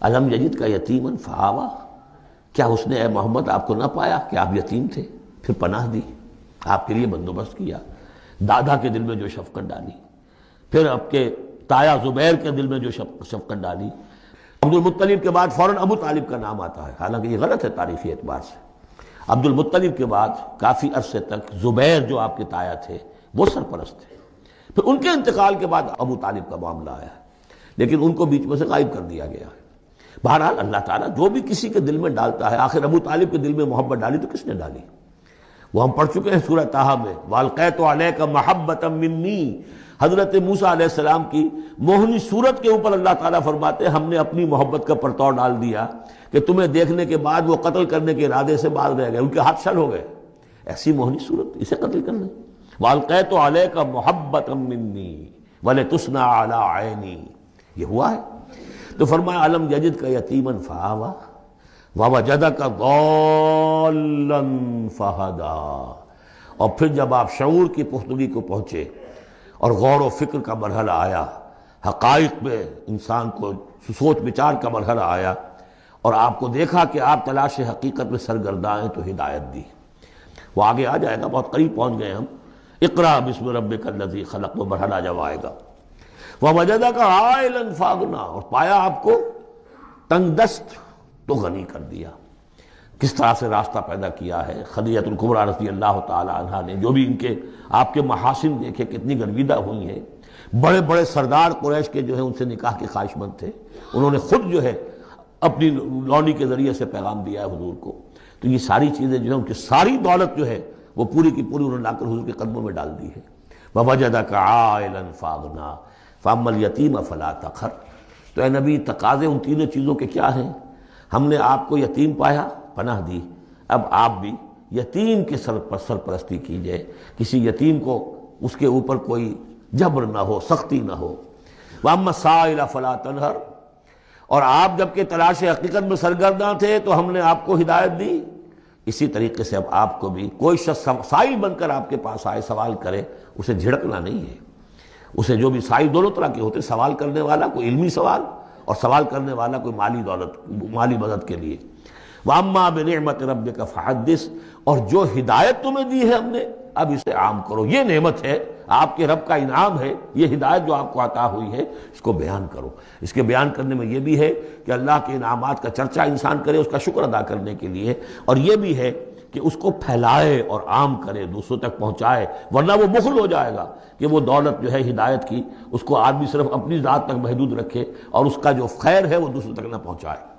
الم یجد کا یتیما فآویٰ، کیا اس نے اے محمد آپ کو نہ پایا کہ آپ یتیم تھے، پھر پناہ دی، آپ کے لیے بندوبست کیا، دادا کے دل میں جو شفقت ڈالی، پھر آپ کے تایا زبیر کے دل میں جو شفقت ڈالی۔ عبد المطلب کے بعد فوراً ابو طالب کا نام آتا ہے، حالانکہ یہ غلط ہے تاریخی اعتبار سے۔ عبد المطلب کے بعد کافی عرصے تک زبیر جو آپ کے تایا تھے وہ سرپرست تھے، پھر ان کے انتقال کے بعد ابو طالب کا معاملہ آیا ہے، لیکن ان کو بیچ میں سے غائب کر دیا گیا ہے۔ بہرحال اللہ تعالیٰ جو بھی کسی کے دل میں ڈالتا ہے، آخر ابو طالب کے دل میں محبت ڈالی تو کس نے ڈالی؟ وہ ہم پڑھ چکے ہیں سورہ طٰہٰ میں، وَأَلْقَيْتُ عَلَيْكَ مَحَبَّةً مِّنِّي۔ حضرت موسیٰ علیہ السلام کی موہنی صورت کے اوپر اللہ تعالیٰ فرماتے ہیں ہم نے اپنی محبت کا پرتو ڈال دیا کہ تمہیں دیکھنے کے بعد وہ قتل کرنے کے ارادے سے باز رہ گئے، ان کے ہاتھ شل ہو گئے، ایسی موہنی صورت اسے قتل کرنے۔ وَأَلْقَيْتُ عَلَيْكَ مَحَبَّةً مِّنِّي وَلِتُصْنَعَ عَلَىٰ عَيْنِي، یہ ہوا ہے۔ تو فرمایا الم یجدک یتیما فآویٰ ووجدک ضالا فہدیٰ، اور پھر جب آپ شعور کی پختگی کو پہنچے اور غور و فکر کا مرحلہ آیا، حقائق میں انسان کو سوچ بچار کا مرحلہ آیا، اور آپ کو دیکھا کہ آپ تلاش حقیقت میں سرگرداں ہیں، تو ہدایت دی۔ وہ آگے آ جائے گا، بہت قریب پہنچ گئے ہم، اقرأ بسم ربک الذی خلق، وہ مرحلہ جب آئے گا۔ وَوَجَدَكَ عَائِلًا فَأَغْنَىٰ، اور پایا آپ کو تنگ دست تو غنی کر دیا۔ کس طرح سے راستہ پیدا کیا ہے خدیجہ الکبریٰ رضی اللہ تعالی عنہا نے، جو بھی ان کے آپ کے محاسن دیکھے کتنی گرویدہ ہوئی ہیں۔ بڑے بڑے سردار قریش کے جو ہے ان سے نکاح کے خواہش مند تھے، انہوں نے خود جو ہے اپنی لونی کے ذریعے سے پیغام دیا ہے حضور کو۔ تو یہ ساری چیزیں جو ہیں ان کی ساری دولت جو ہے وہ پوری کی پوری انہوں نے لا کر حضور کے قدموں میں ڈال دی ہے۔ وَوَجَدَكَ عَائِلًا فَأَغْنَىٰ فَأَمَّا الْيَتِيمَ فَلَا تَقْهَرْ۔ تو اے نبی تقاضے ان تینوں چیزوں کے کیا ہیں؟ ہم نے آپ کو یتیم پایا، پناہ دی، اب آپ بھی یتیم کے سرپرستی کیجئے، کسی یتیم کو اس کے اوپر کوئی جبر نہ ہو، سختی نہ ہو۔ وَأَمَّا السَّائِلَ فَلَا تَنْهَرْ، اور آپ جب کہ تلاش حقیقت میں سرگرداں تھے تو ہم نے آپ کو ہدایت دی، اسی طریقے سے اب آپ کو بھی کوئی شخص سائل بن کر آپ کے پاس آئے، سوال کرے، اسے جھڑکنا نہیں ہے۔ اسے جو بھی سائل دونوں طرح کے ہوتے، سوال کرنے والا کوئی علمی سوال اور سوال کرنے والا کوئی مالی دولت، مالی مدد کے لیے۔ وَأَمَّا بِنِعْمَةِ رَبِّكَ فَحَدِّثْ، اور جو ہدایت تمہیں دی ہے ہم نے اب اسے عام کرو، یہ نعمت ہے، آپ کے رب کا انعام ہے، یہ ہدایت جو آپ کو عطا ہوئی ہے اس کو بیان کرو۔ اس کے بیان کرنے میں یہ بھی ہے کہ اللہ کے انعامات کا چرچہ انسان کرے اس کا شکر ادا کرنے کے لیے، اور یہ بھی ہے کہ اس کو پھیلائے اور عام کرے، دوسروں تک پہنچائے، ورنہ وہ بخل ہو جائے گا کہ وہ دولت جو ہے ہدایت کی اس کو آدمی صرف اپنی ذات تک محدود رکھے اور اس کا جو خیر ہے وہ دوسروں تک نہ پہنچائے۔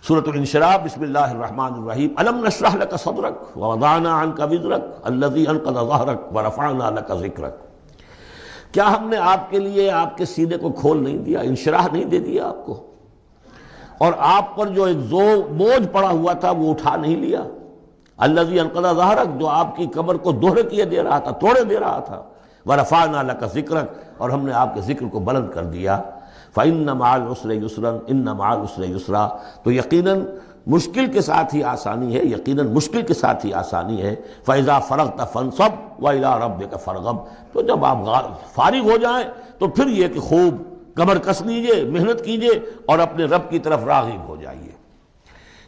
سورۃ الانشراح، بسم اللہ الرحمن الرحیم۔ الم نشرح لک صدرک ووضعنا عنک وزرک الذی انقض ظہرک ورفعنا لک ذکرک۔ کیا ہم نے آپ کے لیے آپ کے سینے کو کھول نہیں دیا، انشراح نہیں دے دیا آپ کو، اور آپ پر جو ایک بوجھ پڑا ہوا تھا وہ اٹھا نہیں لیا؟ الذی انقض ظہرک، جو آپ کی کمر کو دوہرے کیے دے رہا تھا، توڑے دے رہا تھا، ورفعنا لک ذکرک، اور ہم نے آپ کے ذکر کو بلند کر دیا۔ فَإِنَّ مَعَ الْعُسْرِ يُسْرًا إِنَّ مَعَ الْعُسْرِ يُسْرًا، تو یقیناً مشکل کے ساتھ ہی آسانی ہے، یقیناً مشکل کے ساتھ ہی آسانی ہے۔ فَإِذَا فَرَغْتَ فَانصَبْ وَإِلَىٰ رَبِّكَ فَارْغَب، تو جب آپ فارغ ہو جائیں تو پھر یہ کہ خوب کمر کس لیجئے، محنت کیجئے اور اپنے رب کی طرف راغب ہو جائیے۔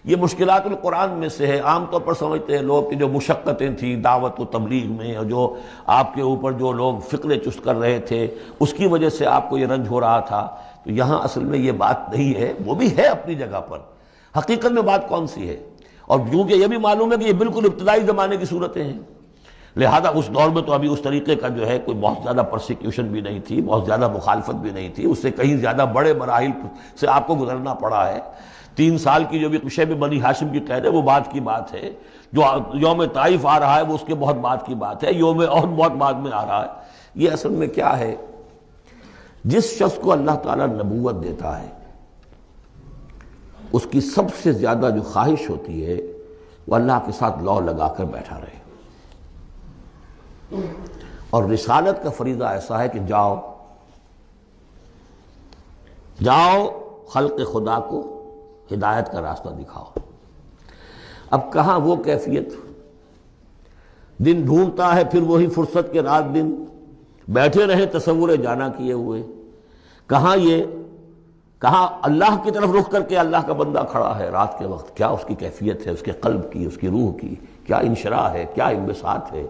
یہ مشکلات القرآن میں سے ہے۔ عام طور پر سمجھتے ہیں لوگ کہ جو مشقتیں تھیں دعوت و تبلیغ میں، اور جو آپ کے اوپر جو لوگ فکرے چست کر رہے تھے اس کی وجہ سے آپ کو یہ رنج ہو رہا تھا، تو یہاں اصل میں یہ بات نہیں ہے، وہ بھی ہے اپنی جگہ پر۔ حقیقت میں بات کون سی ہے؟ اور کیونکہ یہ بھی معلوم ہے کہ یہ بالکل ابتدائی زمانے کی صورتیں ہیں، لہذا اس دور میں تو ابھی اس طریقے کا جو ہے کوئی بہت زیادہ پرسیکیوشن بھی نہیں تھی، بہت زیادہ مخالفت بھی نہیں تھی، اس سے کہیں زیادہ بڑے مراحل سے آپ کو گزرنا پڑا ہے۔ 3 سال کی جو بھی شیب بنی ہاشم کی قید ہے وہ بعد کی بات ہے، جو یوم طائف آ رہا ہے وہ اس کے بہت بعد کی بات ہے، یوم احد بہت بعد میں آ رہا ہے۔ یہ اصل میں کیا ہے، جس شخص کو اللہ تعالیٰ نبوت دیتا ہے اس کی سب سے زیادہ جو خواہش ہوتی ہے وہ اللہ کے ساتھ لو لگا کر بیٹھا رہے، اور رسالت کا فریضہ ایسا ہے کہ جاؤ خلق خدا کو ہدایت کا راستہ دکھاؤ۔ اب کہاں وہ کیفیت، دن ڈھونڈتا ہے پھر وہی فرصت کے رات دن بیٹھے رہے تصور جانا کیے ہوئے، کہاں اللہ کی طرف رخ کر کے اللہ کا بندہ کھڑا ہے رات کے وقت، کیا اس کی کیفیت ہے، اس کے قلب کی، اس کی روح کی کیا انشراح ہے، کیا انبساط ہے،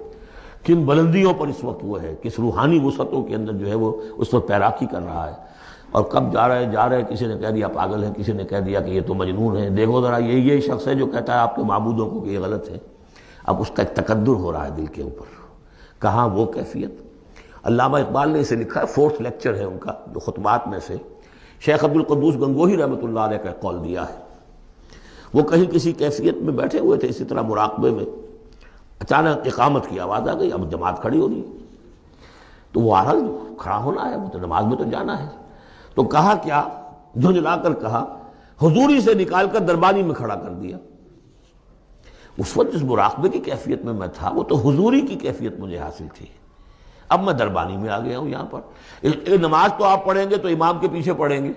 کن بلندیوں پر اس وقت وہ ہے، کس روحانی وسعتوں کے اندر جو ہے وہ اس وقت تیراکی کر رہا ہے۔ اور کب جا رہے کسی نے کہہ دیا پاگل ہے، کسی نے کہہ دیا کہ یہ تو مجنون ہے، دیکھو ذرا یہ شخص ہے جو کہتا ہے آپ کے معبودوں کو کہ یہ غلط ہے۔ اب اس کا ایک تکدر ہو رہا ہے دل کے اوپر، کہاں وہ کیفیت۔ علامہ اقبال نے اسے لکھا ہے، 4th لیکچر ہے ان کا جو خطبات میں سے، شیخ عبد القدوس گنگوہی رحمۃ اللہ علیہ کا قول دیا ہے۔ وہ کہیں کسی کیفیت میں بیٹھے ہوئے تھے اسی طرح مراقبے میں، اچانک اقامت کی آواز آ گئی، اب جماعت کھڑی ہو رہی ہے تو وہ آ رہا کھڑا ہونا ہے، وہ تو نماز میں تو جانا ہے، تو کہا کیا، جھنجھلا کر کہا، حضوری سے نکال کر دربانی میں کھڑا کر دیا۔ اس وقت جس مراقبے کی کیفیت میں تھا وہ تو حضوری کی کیفیت مجھے حاصل تھی، اب میں دربانی میں آ گیا ہوں یہاں پر۔ نماز تو آپ پڑھیں گے تو امام کے پیچھے پڑھیں گے،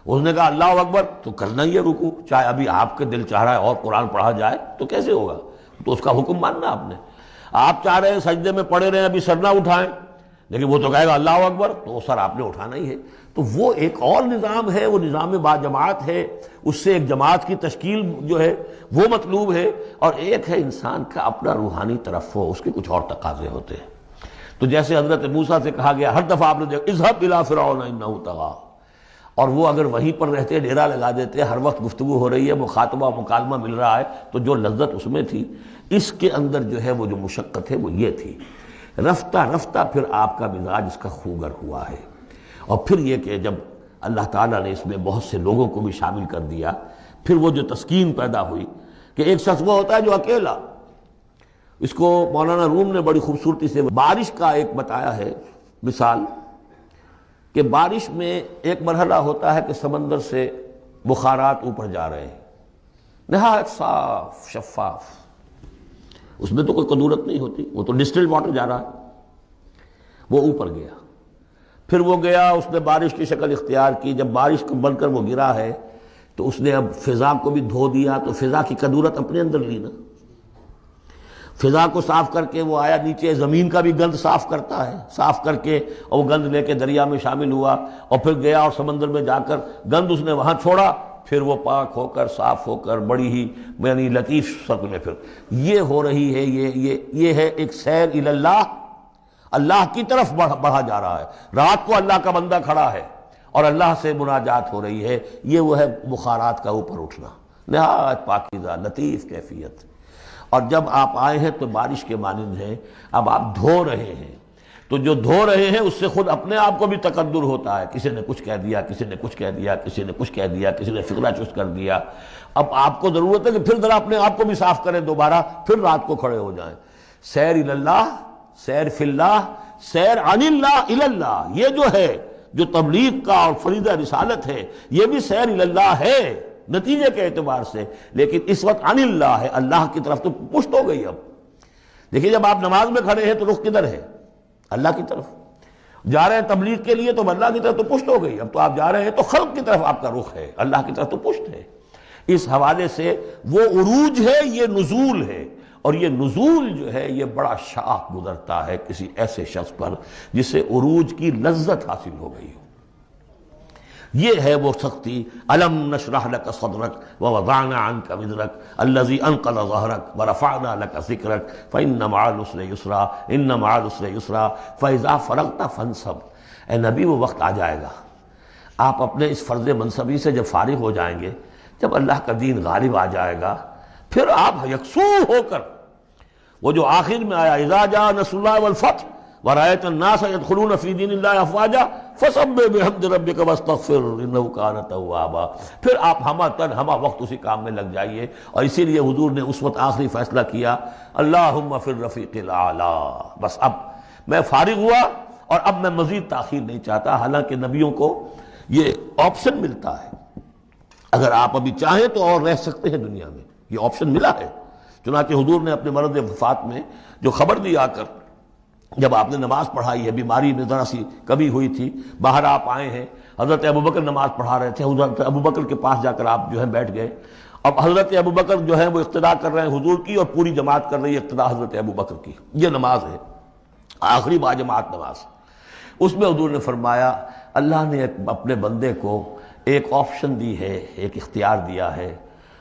اس نے کہا اللہ اکبر تو کرنا ہی ہے رکوع، چاہے ابھی آپ کے دل چاہ رہا ہے اور قرآن پڑھا جائے تو کیسے ہوگا، تو اس کا حکم ماننا آپ نے۔ آپ چاہ رہے ہیں سجدے میں پڑے رہے ابھی سر نہ اٹھائیں، لیکن وہ تو کہے گا اللہ اکبر، تو وہ سر آپ نے اٹھانا ہی ہے۔ تو وہ ایک اور نظام ہے، وہ نظام با جماعت ہے، اس سے ایک جماعت کی تشکیل جو ہے وہ مطلوب ہے، اور ایک ہے انسان کا اپنا روحانی ترفع، اس کے کچھ اور تقاضے ہوتے ہیں۔ تو جیسے حضرت موسیٰ سے کہا گیا ہر دفعہ آپ نے دیکھا اذهب الى فرعون انه طغى، اور وہ اگر وہیں پر رہتے ڈیرا لگا دیتے، ہر وقت گفتگو ہو رہی ہے، مخاطبہ مکالمہ مل رہا ہے، تو جو لذت اس میں تھی، اس کے اندر جو ہے وہ جو مشقت ہے وہ یہ تھی۔ رفتہ رفتہ پھر آپ کا مزاج اس کا خوگر ہوا ہے، اور پھر یہ کہ جب اللہ تعالیٰ نے اس میں بہت سے لوگوں کو بھی شامل کر دیا، پھر وہ جو تسکین پیدا ہوئی کہ ایک شخص وہ ہوتا ہے جو اکیلا، اس کو مولانا روم نے بڑی خوبصورتی سے بارش کا ایک بتایا ہے مثال، کہ بارش میں ایک مرحلہ ہوتا ہے کہ سمندر سے بخارات اوپر جا رہے ہیں، نہایت صاف شفاف، اس میں تو کوئی قدورت نہیں ہوتی، وہ تو ڈسٹل واٹر جا رہا ہے، وہ اوپر گیا، پھر وہ گیا، اس نے بارش کی شکل اختیار کی، جب بارش کو بن کر وہ گرا ہے تو اس نے اب فضا کو بھی دھو دیا، تو فضا کی قدورت اپنے اندر لی نا، فضا کو صاف کر کے وہ آیا نیچے، زمین کا بھی گند صاف کرتا ہے، صاف کر کے اور وہ گند لے کے دریا میں شامل ہوا، اور پھر گیا اور سمندر میں جا کر گند اس نے وہاں چھوڑا، پھر وہ پاک ہو کر صاف ہو کر بڑی ہی یعنی لطیف شکل میں پھر یہ ہو رہی ہے، یہ ہے ایک سیر الی اللہ، اللہ کی طرف بڑھا جا رہا ہے۔ رات کو اللہ کا بندہ کھڑا ہے اور اللہ سے مناجات ہو رہی ہے، یہ وہ ہے بخارات کا اوپر اٹھنا، نہایت پاکیزہ لطیف کیفیت۔ اور جب آپ آئے ہیں تو بارش کے مانند ہیں، اب آپ دھو رہے ہیں، تو جو دھو رہے ہیں اس سے خود اپنے آپ کو بھی تقدر ہوتا ہے، کسی نے کچھ کہہ دیا، کسی نے کچھ کہہ دیا، کسی نے کچھ کہہ دیا، کسی نے فقرہ چست کر دیا، اب آپ کو ضرورت ہے کہ پھر ذرا اپنے آپ کو بھی صاف کریں دوبارہ، پھر رات کو کھڑے ہو جائیں۔ سیر الی اللہ، سیر فی اللہ، سیر عن اللہ الی اللہ، یہ جو ہے جو تبلیغ کا اور فریضہ رسالت ہے، یہ بھی سیر الی اللہ ہے نتیجے کے اعتبار سے، لیکن اس وقت عن اللہ ہے، اللہ کی طرف تو پشت ہو گئی۔ اب دیکھیے جب آپ نماز میں کھڑے ہیں تو رخ کدھر ہے؟ اللہ کی طرف۔ جا رہے ہیں تبلیغ کے لیے تو اللہ کی طرف تو پشت ہو گئی، اب تو آپ جا رہے ہیں تو خلق کی طرف آپ کا رخ ہے، اللہ کی طرف تو پشت ہے۔ اس حوالے سے وہ عروج ہے، یہ نزول ہے، اور یہ نزول جو ہے یہ بڑا شاق گزرتا ہے کسی ایسے شخص پر جسے عروج کی لذت حاصل ہو گئی ہو۔ یہ ہے وہ سختی، الم نشرح لک صدرک ووضعنا عنک وزرک الذی انقض ظہرک ورفعنا لک ذکرک فإن مع العسر یسرا ان مع العسر یسرا فإذا فرغت فانصب۔ اے نبی وہ وقت آ جائے گا، آپ اپنے اس فرض منصبی سے جب فارغ ہو جائیں گے، جب اللہ کا دین غالب آ جائے گا، پھر آپ یکسو ہو کر وہ جو آخر میں آیا اذا جاء نصر اللہ والفتح ورأيت الناس يدخلون في دين الله افواجا فسبح بحمد ربك واستغفر انه كان توابا، پھر آپ ہمہ وقت اسی کام میں لگ جائیے۔ اور اسی لیے حضور نے اس وقت آخری فیصلہ کیا، اللہم فی الرفیق الاعلی، بس اب میں فارغ ہوا اور اب میں مزید تاخیر نہیں چاہتا۔ حالانکہ نبیوں کو یہ آپشن ملتا ہے، اگر آپ ابھی چاہیں تو اور رہ سکتے ہیں دنیا میں، یہ آپشن ملا ہے۔ چنانچہ حضور نے اپنے مرض وفات میں جو خبر دی آ کر، جب آپ نے نماز پڑھائی ہے، بیماری میں ذرا سی کمی ہوئی تھی، باہر آپ آئے ہیں، حضرت ابوبکر نماز پڑھا رہے تھے، حضرت ابوبکر کے پاس جا کر آپ جو ہے بیٹھ گئے، اب حضرت ابوبکر جو ہے وہ اقتداء کر رہے ہیں حضور کی، اور پوری جماعت کر رہی ہے اقتداء حضرت ابوبکر کی۔ یہ نماز ہے، آخری با جماعت نماز۔ اس میں حضور نے فرمایا اللہ نے اپنے بندے کو ایک آپشن دی ہے، ایک اختیار دیا ہے،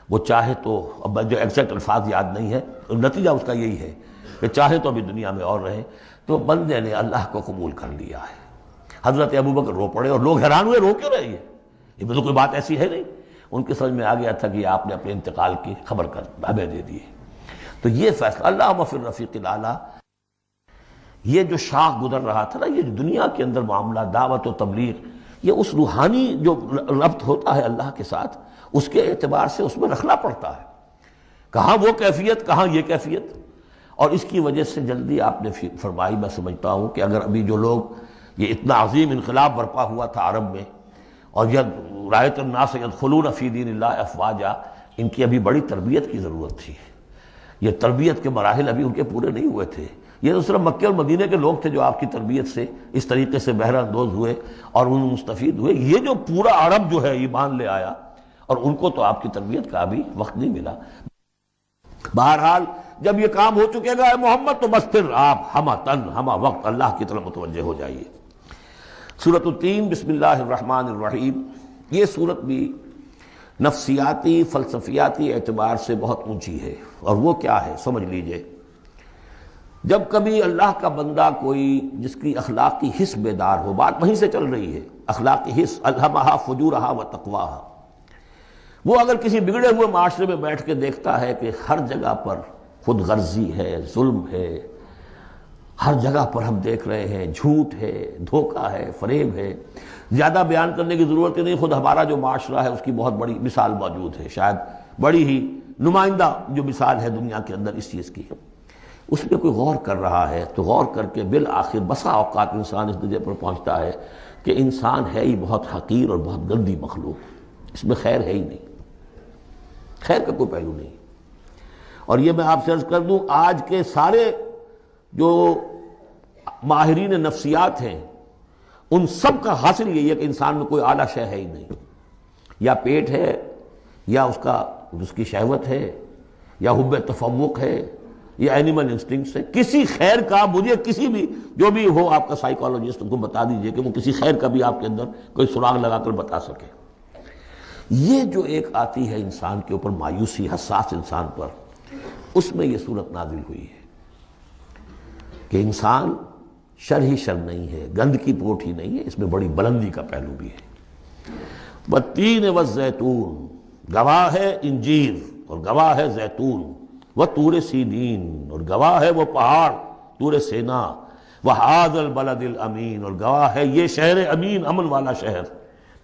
وہ چاہے تو، اب جو ایگزیکٹ الفاظ یاد نہیں ہے، نتیجہ اس کا یہی ہے کہ چاہے تو ابھی دنیا میں اور رہے، تو بندے نے اللہ کو قبول کر لیا ہے، حضرت ابوبکر رو پڑے اور لوگ حیران ہوئے، رو کیوں رہے یہ تو کوئی بات ایسی ہے نہیں۔ ان کے سمجھ میں آ گیا تھا کہ آپ نے اپنے انتقال کی خبر کر ہمیں دے دی ہے۔ تو یہ فیصلہ اللہم فی الرفیق الاعلیٰ، یہ جو شاخ گزر رہا تھا نا، یہ دنیا کے اندر معاملہ دعوت و تبلیغ، یہ اس روحانی جو ربط ہوتا ہے اللہ کے ساتھ، اس کے اعتبار سے اس میں رکھنا پڑتا ہے، کہاں وہ کیفیت کہاں یہ کیفیت۔ اور اس کی وجہ سے جلدی آپ نے فرمائی، میں سمجھتا ہوں کہ اگر ابھی جو لوگ، یہ اتنا عظیم انقلاب برپا ہوا تھا عرب میں، اور یہ رایت الناس یدخلون فی دین اللہ افواجا، ان کی ابھی بڑی تربیت کی ضرورت تھی۔ یہ تربیت کے مراحل ابھی ان کے پورے نہیں ہوئے تھے۔ یہ تو صرف مکے اور مدینے کے لوگ تھے جو آپ کی تربیت سے اس طریقے سے بہرہ اندوز ہوئے اور ان مستفید ہوئے۔ یہ جو پورا عرب جو ہے ایمان لے آیا، اور ان کو تو آپ کی تربیت کا ابھی وقت نہیں ملا۔ بہرحال جب یہ کام ہو چکے گا اے محمد، تو بس پھر آپ ہمہ وقت اللہ کی طرف متوجہ ہو جائیے۔ سورۃ التین، بسم اللہ الرحمن الرحیم۔ یہ سورت بھی نفسیاتی فلسفیاتی اعتبار سے بہت اونچی ہے، اور وہ کیا ہے سمجھ لیجئے۔ جب کبھی اللہ کا بندہ کوئی جس کی اخلاقی حس بیدار ہو، بات وہیں سے چل رہی ہے، اخلاقی حس، الہمہا فجورہا و تقواہا، وہ اگر کسی بگڑے ہوئے معاشرے میں بیٹھ کے دیکھتا ہے کہ ہر جگہ پر خود غرضی ہے، ظلم ہے، ہر جگہ پر ہم دیکھ رہے ہیں جھوٹ ہے، دھوکہ ہے، فریب ہے، زیادہ بیان کرنے کی ضرورت ہی نہیں، خود ہمارا جو معاشرہ ہے اس کی بہت بڑی مثال موجود ہے، شاید بڑی ہی نمائندہ جو مثال ہے دنیا کے اندر اس چیز کی۔ اس میں کوئی غور کر رہا ہے تو غور کر کے بالآخر بسا اوقات انسان اس درجے پر پہنچتا ہے کہ انسان ہے ہی بہت حقیر اور بہت گندی مخلوق، اس میں خیر ہے ہی نہیں، خیر کا کوئی پہلو نہیں۔ اور یہ میں آپ سے عرض کر دوں، آج کے سارے جو ماہرین نفسیات ہیں ان سب کا حاصل یہی ہے کہ انسان میں کوئی اعلیٰ شے ہے ہی نہیں، یا پیٹ ہے، یا اس کی شہوت ہے، یا حب تفوق ہے، یا اینیمل انسٹنکٹس ہے۔ کسی خیر کا مجھے کسی بھی جو بھی ہو آپ کا سائیکالوجسٹ کو بتا دیجئے کہ وہ کسی خیر کا بھی آپ کے اندر کوئی سراغ لگا کر بتا سکے۔ یہ جو ایک آتی ہے انسان کے اوپر مایوسی، حساس انسان پر، اس میں یہ صورت نازل ہوئی ہے کہ انسان شر ہی شر نہیں ہے، گند کی پوٹ ہی نہیں ہے، اس میں بڑی بلندی کا پہلو بھی ہے۔ والتین والزیتون، گواہ ہے انجیر اور گواہ ہے زیتون، وطور سینین، اور گواہ ہے وہ پہاڑ طور سینا، وہذا البلد الامین، اور گواہ ہے یہ شہر امین، امن والا شہر۔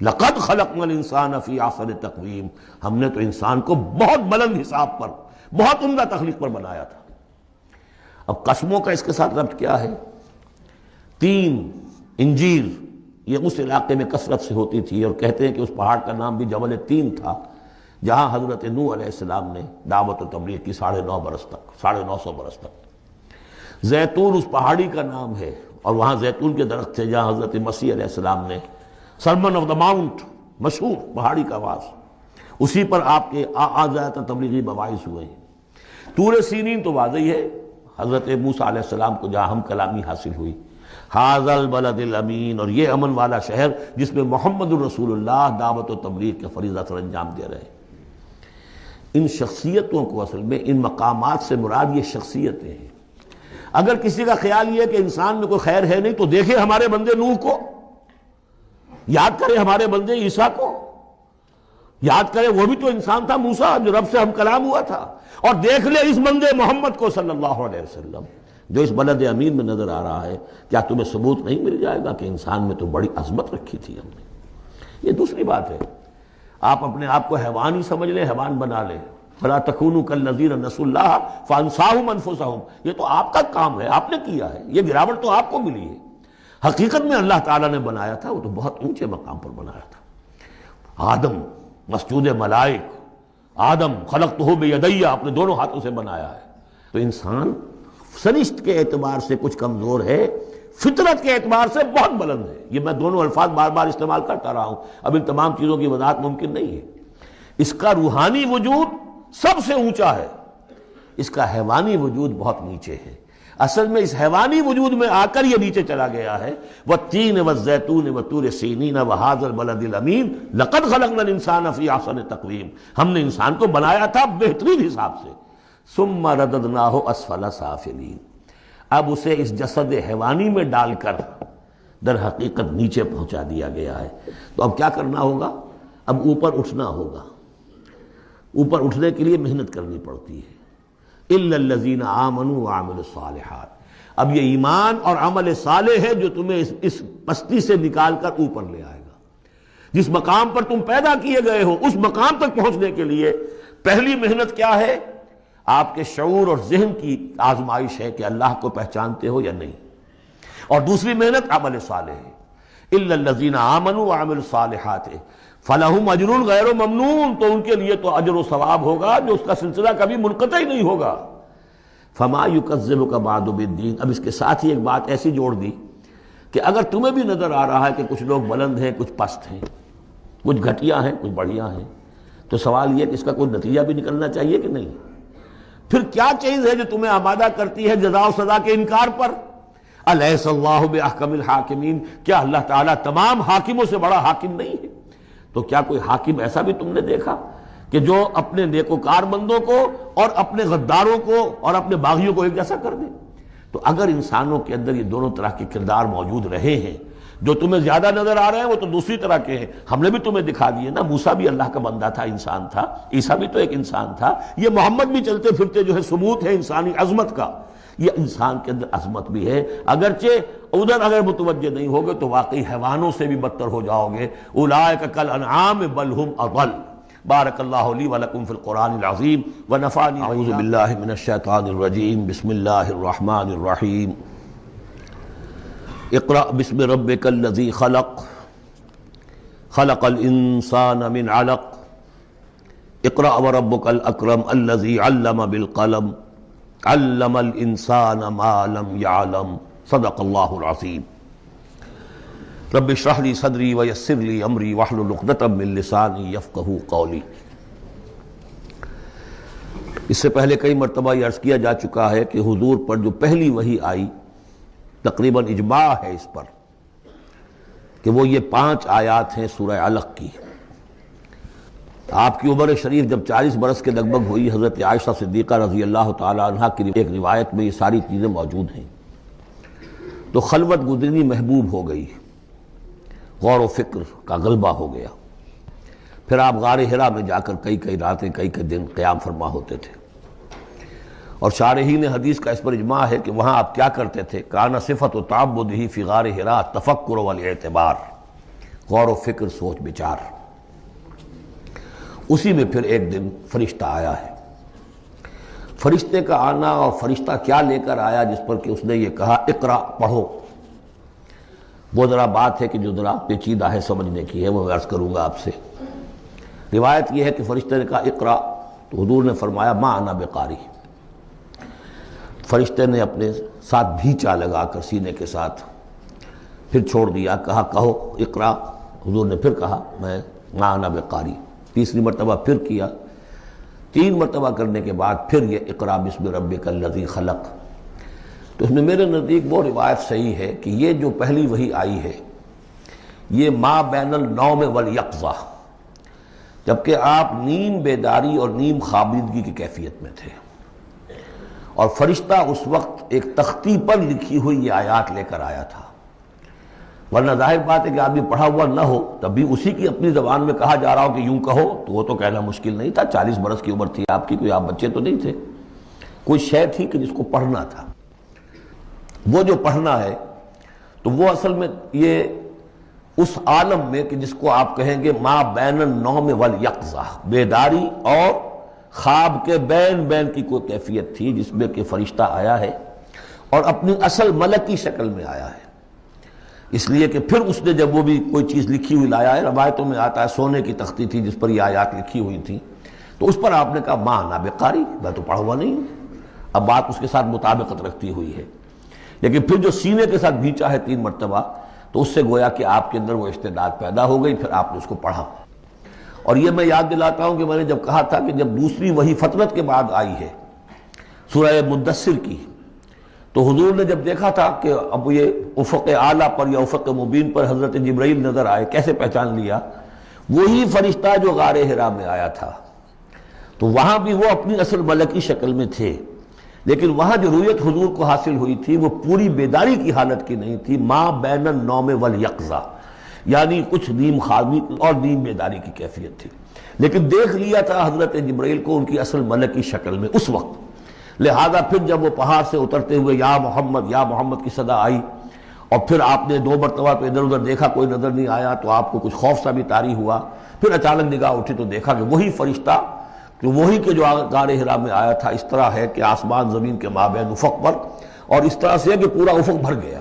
لقد خلقنا الانسان فی احسن تقویم، ہم نے تو انسان کو بہت بلند حساب پر، بہت عمدہ تخلیق پر بنایا تھا۔ اب قسموں کا اس کے ساتھ ربط کیا ہے؟ تین، انجیر، یہ اس علاقے میں کثرت سے ہوتی تھی، اور کہتے ہیں کہ اس پہاڑ کا نام بھی جبل تین تھا، جہاں حضرت نوح علیہ السلام نے دعوت و تبلیغ کی 9.5 برس تک، 950 برس تک۔ زیتون اس پہاڑی کا نام ہے، اور وہاں زیتون کے درخت تھے جہاں حضرت مسیح علیہ السلام نے سرمن آف دا ماؤنٹ، مشہور پہاڑی کا آواز، اسی پر آپ کے زیادہ تبلیغی مباحث ہوئے ہیں۔ طور سینین تو واضح ہے، حضرت موسیٰ علیہ السلام کو جہاں ہم کلامی حاصل ہوئی۔ ھذا البلد الامین، اور یہ امن والا شہر جس میں محمد الرسول اللہ دعوت و تبلیغ کے فریضہ سر انجام دے رہے ہیں۔ ان شخصیتوں کو اصل میں ان مقامات سے مراد یہ شخصیتیں ہیں۔ اگر کسی کا خیال یہ ہے کہ انسان میں کوئی خیر ہے نہیں، تو دیکھیں ہمارے بندے نوح کو، یاد کریں ہمارے بندے عیسیٰ کو، یاد کریں وہ بھی تو انسان تھا، موسیٰ جو رب سے ہم کلام ہوا تھا، اور دیکھ لیں اس بندے محمد کو صلی اللہ علیہ وسلم جو اس بلد امین میں نظر آ رہا ہے۔ کیا تمہیں ثبوت نہیں مل جائے گا کہ انسان میں تو بڑی عظمت رکھی تھی ہم نے؟ یہ دوسری بات ہے، آپ اپنے آپ کو حیوان ہی سمجھ لیں، حیوان بنا لیں۔ فَلَا تَكُونُوا كَالَّذِينَ نَسُوا اللَّهَ فَأَنسَاهُمْ أَنفُسَهُمْ، یہ تو آپ کا کام ہے، آپ نے کیا ہے، یہ گراوٹ تو آپ کو ملی ہے۔ حقیقت میں اللہ تعالیٰ نے بنایا تھا، وہ تو بہت اونچے مقام پر بنایا تھا۔ آدم مسجود ملائک، آدم خلقتہ بیدی، اپنے دونوں ہاتھوں سے بنایا ہے۔ تو انسان سرشت کے اعتبار سے کچھ کمزور ہے، فطرت کے اعتبار سے بہت بلند ہے۔ یہ میں دونوں الفاظ بار بار استعمال کرتا رہا ہوں، اب ان تمام چیزوں کی وضاحت ممکن نہیں ہے۔ اس کا روحانی وجود سب سے اونچا ہے، اس کا حیوانی وجود بہت نیچے ہے۔ اصل میں اس حیوانی وجود میں آ کر یہ نیچے چلا گیا ہے۔ والتین والزیتون وطور سینین وھذا البلد الامین لقد خلقنا الانسان فی احسن تقویم، ہم نے انسان کو بنایا تھا بہترین حساب سے۔ ثم رددناہ اسفل سافلین، اب اسے اس جسد حیوانی میں ڈال کر در حقیقت نیچے پہنچا دیا گیا ہے۔ تو اب کیا کرنا ہوگا؟ اب اوپر اٹھنا ہوگا۔ اوپر اٹھنے کے لیے محنت کرنی پڑتی ہے۔ الا الذین آمنوا وعملوا الصالحات، اب یہ ایمان اور عمل صالح ہے جو تمہیں اس پستی سے نکال کر اوپر لے آئے گا۔ جس مقام پر تم پیدا کیے گئے ہو اس مقام تک پہنچنے کے لیے پہلی محنت کیا ہے؟ آپ کے شعور اور ذہن کی آزمائش ہے کہ اللہ کو پہچانتے ہو یا نہیں، اور دوسری محنت عمل صالح ہے۔ الا الذین آمنوا وعملوا الصالحات فلہم اجر غیر ممنون، تو ان کے لیے تو اجر و ثواب ہوگا جو اس کا سلسلہ کبھی منقطع ہی نہیں ہوگا۔ فما یکذبک بعد بالدین، اب اس کے ساتھ ہی ایک بات ایسی جوڑ دی کہ اگر تمہیں بھی نظر آ رہا ہے کہ کچھ لوگ بلند ہیں کچھ پست ہیں، کچھ گھٹیا ہیں کچھ بڑھیا ہیں، تو سوال یہ کہ اس کا کوئی نتیجہ بھی نکلنا چاہیے کہ نہیں؟ پھر کیا چیز ہے جو تمہیں آمادہ کرتی ہے جزا و سزا کے انکار پر؟ الیس اللہ باحکم الحاکمین، کیا اللہ تعالیٰ تمام حاکموں سے بڑا حاکم نہیں ہے؟ تو کیا کوئی حاکم ایسا بھی تم نے دیکھا کہ جو اپنے نیکوکار بندوں کو اور اپنے غداروں کو اور اپنے باغیوں کو ایک جیسا کر دے؟ تو اگر انسانوں کے اندر یہ دونوں طرح کے کردار موجود رہے ہیں، جو تمہیں زیادہ نظر آ رہے ہیں وہ تو دوسری طرح کے ہیں، ہم نے بھی تمہیں دکھا دیے نا، موسیٰ بھی اللہ کا بندہ تھا، انسان تھا، عیسیٰ بھی تو ایک انسان تھا، یہ محمد بھی چلتے پھرتے جو ہے ثبوت ہے انسانی عظمت کا، یہ انسان کے اندر عظمت بھی ہے، اگرچہ ادھر اگر متوجہ نہیں ہوگے تو واقعی حیوانوں سے بھی بدتر ہو جاؤ گے۔ اولئک کالانعام بل ہم اضل۔ بارک اللہ لی ولکم فی القرآن العظیم ونفعنی اعوذ باللہ من الشیطان الرجیم بسم اللہ الرحمن الرحیم اقرأ بسم ربک الذی خلق خلق الانسان من علق اقرأ وربک الاکرم الذی علم بالقلم علم الانسان ما لم يعلم صدق اللہ العظیم۔ رب اشرح لی صدری ویسر لی امری واحلل عقدۃ من لسانی یفقہوا قولی۔ اس سے پہلے کئی مرتبہ یہ عرض کیا جا چکا ہے کہ حضور پر جو پہلی وحی آئی تقریباً اجماع ہے اس پر کہ وہ یہ 5 آیات ہیں سورہ علق کی۔ آپ کی عمر شریف جب 40 برس کے لگ بھگ ہوئی، حضرت عائشہ صدیقہ رضی اللہ تعالی عنہا کی ایک روایت میں یہ ساری چیزیں موجود ہیں، تو خلوت گزرنی محبوب ہو گئی، غور و فکر کا غلبہ ہو گیا۔ پھر آپ غار حرا میں جا کر کئی راتیں کئی دن قیام فرما ہوتے تھے، اور شارحین حدیث کا اس پر اجماع ہے کہ وہاں آپ کیا کرتے تھے؟ کان صفت و تعبدہ فی غار حرا تفکر والاعتبار، غور و فکر سوچ بچار۔ اسی میں پھر ایک دن فرشتہ آیا ہے۔ فرشتے کا آنا اور فرشتہ کیا لے کر آیا جس پر کہ اس نے یہ کہا اقرا پڑھو، وہ ذرا بات ہے کہ جو ذرا پیچیدہ ہے سمجھنے کی ہے، وہ میں عرض کروں گا آپ سے۔ روایت یہ ہے کہ فرشتے نے کہا اقرا، تو حضور نے فرمایا ما انا بقاری۔ فرشتے نے اپنے ساتھ بھیچا لگا کر سینے کے ساتھ، پھر چھوڑ دیا، کہا کہو اقرا۔ حضور نے پھر کہا میں ما انا بقاری، تیسری مرتبہ پھر کیا، 3 مرتبہ کرنے کے بعد پھر یہ اقرا بسم ربک الذی خلق۔ تو اس میں میرے نزدیک وہ روایت صحیح ہے کہ یہ جو پہلی وحی آئی ہے یہ ما بین النوم والیقظہ، جبکہ آپ نیم بیداری اور نیم خوابیدگی کی کیفیت میں تھے، اور فرشتہ اس وقت ایک تختی پر لکھی ہوئی یہ آیات لے کر آیا تھا۔ ورنہ ظاہر بات ہے کہ آدمی پڑھا ہوا نہ ہو تب بھی اسی کی اپنی زبان میں کہا جا رہا ہو کہ یوں کہو، تو وہ تو کہنا مشکل نہیں تھا۔ 40 برس کی عمر تھی آپ کی، کوئی آپ بچے تو نہیں تھے، کوئی شے تھی کہ جس کو پڑھنا تھا۔ وہ جو پڑھنا ہے تو وہ اصل میں یہ اس عالم میں کہ جس کو آپ کہیں گے ما بین النوم والیقظہ، بیداری اور خواب کے بین کی کوئی کیفیت تھی جس میں کہ فرشتہ آیا ہے اور اپنی اصل ملکی شکل میں آیا ہے۔ اس لیے کہ پھر اس نے جب وہ بھی کوئی چیز لکھی ہوئی لایا ہے، روایتوں میں آتا ہے سونے کی تختی تھی جس پر یہ آیات لکھی ہوئی تھی، تو اس پر آپ نے کہا ما انا بقاری، میں تو پڑھا ہوا نہیں ہوں۔ اب بات اس کے ساتھ مطابقت رکھتی ہوئی ہے، لیکن پھر جو سینے کے ساتھ بھیچا ہے 3 مرتبہ، تو اس سے گویا کہ آپ کے اندر وہ استعداد پیدا ہو گئی، پھر آپ نے اس کو پڑھا۔ اور یہ میں یاد دلاتا ہوں کہ میں نے جب کہا تھا کہ جب دوسری وحی فترت کے بعد آئی ہے سورہ مدثر کی، تو حضور نے جب دیکھا تھا کہ اب یہ افق اعلیٰ پر یا افق مبین پر حضرت جبرائیل نظر آئے، کیسے پہچان لیا؟ وہی فرشتہ جو غار حرا میں آیا تھا، تو وہاں بھی وہ اپنی اصل ملکی شکل میں تھے، لیکن وہاں جو رویت حضور کو حاصل ہوئی تھی وہ پوری بیداری کی حالت کی نہیں تھی، ما بین النوم والیقظہ، یعنی کچھ نیم خوابی اور نیم بیداری کی کیفیت تھی، لیکن دیکھ لیا تھا حضرت جبرائیل کو ان کی اصل ملکی شکل میں اس وقت۔ لہذا پھر جب وہ پہاڑ سے اترتے ہوئے یا محمد کی صدا آئی، اور پھر آپ نے 2 مرتبہ تو ادھر ادھر دیکھا، کوئی نظر نہیں آیا، تو آپ کو کچھ خوف سا بھی طاری ہوا۔ پھر اچانک نگاہ اٹھی تو دیکھا کہ وہی فرشتہ کہ وہی کہ جو غار حرا میں آیا تھا، اس طرح ہے کہ آسمان زمین کے مابین افق پر، اور اس طرح سے ہے کہ پورا افق بھر گیا۔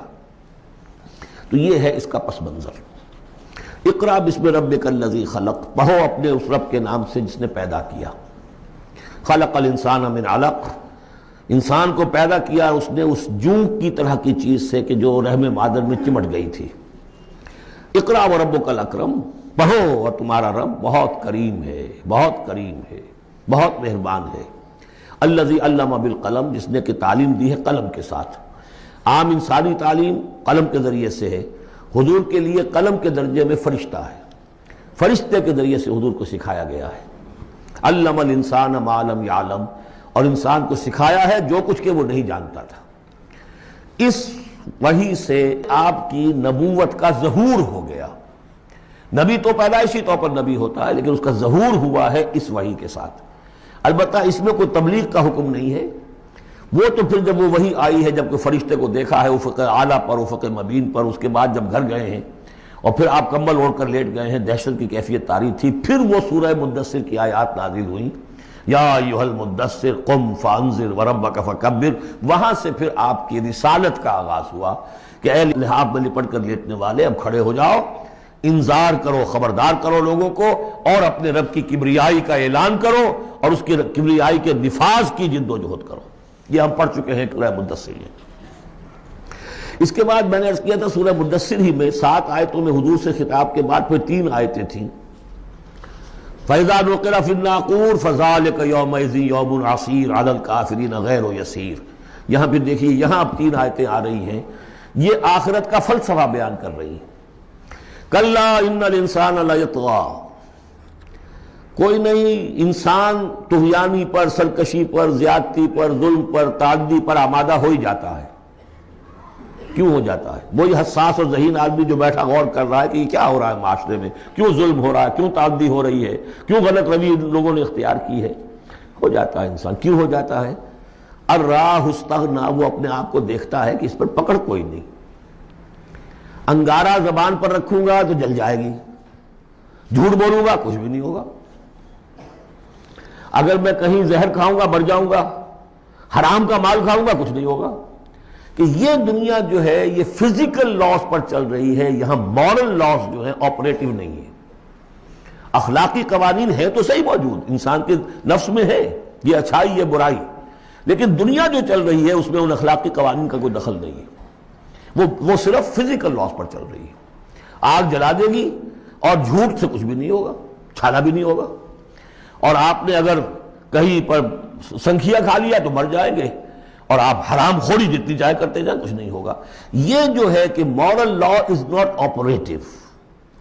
تو یہ ہے اس کا پس منظر۔ اقرا بسم ربک الذی خلق، پڑھو اپنے اس رب کے نام سے جس نے پیدا کیا۔ خلق الانسان من علق، انسان کو پیدا کیا اس نے اس جون کی طرح کی چیز سے کہ جو رحم مادر میں چمٹ گئی تھی۔ اقرا وربک الاکرم، پڑھو اور تمہارا رب بہت کریم ہے، بہت کریم ہے، بہت مہربان ہے۔ الذی علم بالقلم، جس نے کہ تعلیم دی ہے قلم کے ساتھ۔ عام انسانی تعلیم قلم کے ذریعے سے ہے، حضور کے لیے قلم کے درجے میں فرشتہ ہے، فرشتے کے ذریعے سے حضور کو سکھایا گیا ہے۔ علم الانسان ما لم یعلم، اور انسان کو سکھایا ہے جو کچھ کہ وہ نہیں جانتا تھا۔ اس وحی سے آپ کی نبوت کا ظہور ہو گیا۔ نبی تو پیدائشی طور پر نبی ہوتا ہے، لیکن اس کا ظہور ہوا ہے اس وحی کے ساتھ۔ البتہ اس میں کوئی تبلیغ کا حکم نہیں ہے، وہ تو پھر جب وہ وحی آئی ہے، جب کہ فرشتے کو دیکھا ہے افق اعلیٰ پر، افق مبین پر، اس کے بعد جب گھر گئے ہیں اور پھر آپ کمبل اوڑھ کر لیٹ گئے ہیں، دہشت کی کیفیت طاری تھی، پھر وہ سورہ مدثر کی آیات نازل ہوئیں، یا ایھا المدثر قم فانذر وربک فکبر۔ وہاں سے پھر آپ کی رسالت کا آغاز ہوا کہ اے لحاف میں لپٹ کر لیٹنے والے، اب کھڑے ہو جاؤ، انذار کرو، خبردار کرو لوگوں کو، اور اپنے رب کی کبریائی کا اعلان کرو، اور اس کی کبریائی کے نفاذ کی جد و جہد کرو۔ یہ ہم پڑھ چکے ہیں سورہ مدثر میں۔ اس کے بعد میں نے عرض کیا تھا سورہ مدثر ہی میں 7 آیتوں میں حضور سے خطاب کے بعد پھر 3 آیتیں تھیں۔ فَإِذَا نُقِرَ فِي النَّاقُورِ فَذَلِكَ يَوْمَئِذٍ يَوْمٌ عَسِيرٌ عَلَى الْكَافِرِينَ غَيْرُ يَسِيرٌ۔ یہاں پھر دیکھیے، یہاں اب 3 آیتیں آ رہی ہیں، یہ آخرت کا فلسفہ بیان کر رہی ہیں۔ کَلَّا إِنَّ الْإِنسَانَ لَيَطْغَىٰ، کوئی نہیں، انسان طغیانی پر، سرکشی پر، زیادتی پر، ظلم پر، تعدی پر آمادہ ہو ہی جاتا ہے۔ کیوں ہو جاتا ہے؟ وہی حساس اور ذہین آدمی جو بیٹھا غور کر رہا ہے کہ یہ کیا ہو رہا ہے معاشرے میں، کیوں ظلم ہو رہا ہے، کیوں تعدی ہو رہی ہے، کیوں غلط روی لوگوں نے اختیار کی ہے، ہو جاتا ہے انسان۔ کیوں ہو جاتا ہے؟ الراہ استغنا، وہ اپنے آپ کو دیکھتا ہے کہ اس پر پکڑ کوئی نہیں، انگارہ زبان پر رکھوں گا تو جل جائے گی، جھوٹ بولوں گا کچھ بھی نہیں ہوگا، اگر میں کہیں زہر کھاؤں گا مر جاؤں گا، حرام کا مال کھاؤں گا کچھ نہیں ہوگا۔ کہ یہ دنیا جو ہے یہ فزیکل لاز پر چل رہی ہے، یہاں مورل لاز جو ہے آپریٹو نہیں ہے۔ اخلاقی قوانین ہے تو صحیح موجود، انسان کے نفس میں ہے، یہ اچھائی ہے برائی، لیکن دنیا جو چل رہی ہے اس میں ان اخلاقی قوانین کا کوئی دخل نہیں ہے، وہ صرف فزیکل لاز پر چل رہی ہے۔ آگ جلا دے گی اور جھوٹ سے کچھ بھی نہیں ہوگا، چھالا بھی نہیں ہوگا، اور آپ نے اگر کہیں پر سنکھیا کھا لیا تو مر جائیں گے، اور آپ حرام خوری جتنی چاہے کرتے جائیں کچھ نہیں ہوگا۔ یہ جو ہے کہ moral law is not operative,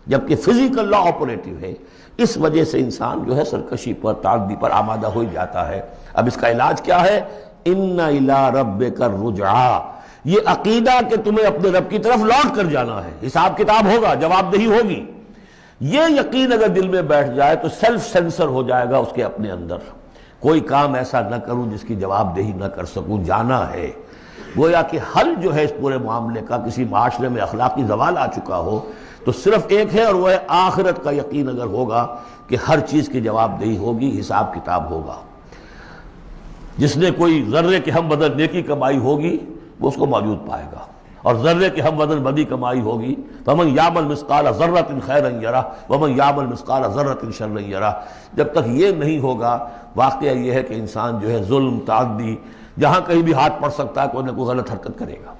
جبکہ فزیکل لا آپریٹو ہے، اس وجہ سے انسان جو ہے سرکشی پر، تعدی پر آمادہ ہو جاتا ہے۔ اب اس کا علاج کیا ہے؟ ان الی ربک الرجعی، یہ عقیدہ کہ تمہیں اپنے رب کی طرف لوٹ کر جانا ہے، حساب کتاب ہوگا، جواب دہی ہوگی، یہ یقین اگر دل میں بیٹھ جائے تو سیلف سینسر ہو جائے گا اس کے اپنے اندر، کوئی کام ایسا نہ کروں جس کی جواب دہی نہ کر سکوں، جانا ہے۔ گویا کہ حل جو ہے اس پورے معاملے کا، کسی معاشرے میں اخلاقی زوال آ چکا ہو تو صرف ایک ہے، اور وہ ہے آخرت کا یقین اگر ہوگا کہ ہر چیز کی جواب دہی ہوگی، حساب کتاب ہوگا۔ جس نے کوئی ذرے کے ہم بدل نیکی کمائی ہوگی وہ اس کو موجود پائے گا، اور ذرے کے ہم وزن بدی کمائی ہوگی، فَمَنْ يَعْمَلْ مِثْقَالَ ذَرَّةٍ خَيْرًا يَرَهُ وَمَنْ يَعْمَلْ مِثْقَالَ ذَرَّةٍ شَرًّا يَرَهُ۔ جب تک یہ نہیں ہوگا، واقعہ یہ ہے کہ انسان جو ہے ظلم، تعدی، جہاں کہیں بھی ہاتھ پڑ سکتا ہے کوئی نہ کوئی غلط حرکت کرے گا۔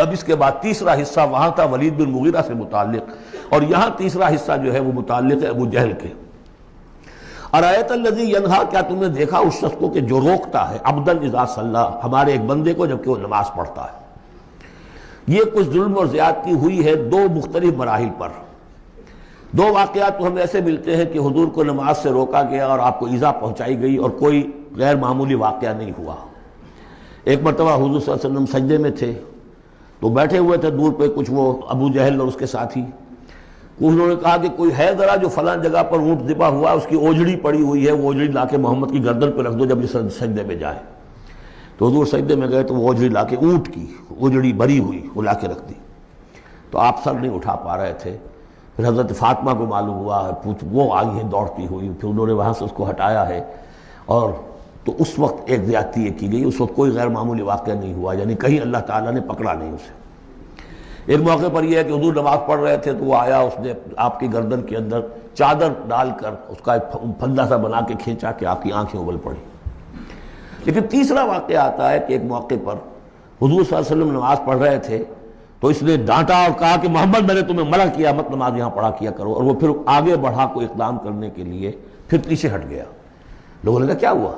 اب اس کے بعد تیسرا حصہ وہاں تھا ولید بن مغیرہ سے متعلق، اور یہاں تیسرا حصہ جو ہے وہ متعلق ہے ابو جہل کے۔ ارایت الذی ینہا، کیا تم نے دیکھا اس شخص کو کہ جو روکتا ہے، عبدا اذا صلی، ہمارے ایک بندے کو جبکہ وہ نماز پڑھتا ہے۔ یہ کچھ ظلم اور زیادتی ہوئی ہے 2 مختلف مراحل پر۔ 2 واقعات تو ہمیں ایسے ملتے ہیں کہ حضور کو نماز سے روکا گیا اور آپ کو ایذا پہنچائی گئی اور کوئی غیر معمولی واقعہ نہیں ہوا۔ ایک مرتبہ حضور صلی اللہ علیہ وسلم سجدے میں تھے تو بیٹھے ہوئے تھے دور پہ کچھ وہ ابو جہل اور اس کے ساتھی، انہوں نے کہا کہ کوئی ہے ذرا جو فلاں جگہ پر اونٹ ذبح ہوا اس کی اوجڑی پڑی ہوئی ہے، وہ اوجڑی لا کے محمد کی گردن پہ رکھ دو جب یہ سجدے میں جائے۔ تو حضور سجدے میں گئے تو وہ اوجڑی لا کے، اونٹ کی اوجڑی بری ہوئی وہ لا کے رکھ دی، تو آپ سر نہیں اٹھا پا رہے تھے۔ پھر حضرت فاطمہ کو معلوم ہوا ہے، وہ آئی ہیں دوڑتی ہوئی، پھر انہوں نے وہاں سے اس کو ہٹایا ہے، اور تو اس وقت ایک زیادتی یہ کی گئی، اس وقت کوئی غیر معمولی واقعہ نہیں ہوا، یعنی کہیں اللہ تعالیٰ نے پکڑا نہیں اسے۔ ایک موقع پر یہ ہے کہ حضور نماز پڑھ رہے تھے تو وہ آیا، اس نے آپ کی گردن کے اندر چادر ڈال کر اس کا ایک پھندا سا بنا کے کھینچا کہ آپ کی آنکھیں ابل پڑی۔ لیکن تیسرا واقعہ آتا ہے کہ ایک موقع پر حضور صلی اللہ علیہ وسلم نماز پڑھ رہے تھے تو اس نے ڈانٹا اور کہا کہ محمد میں نے تمہیں منع کیا مت نماز یہاں پڑھا کیا کرو، اور وہ پھر آگے بڑھا کوئی اقدام کرنے کے لیے پھر پیچھے ہٹ گیا۔ لوگوں نے کہا کیا ہوا؟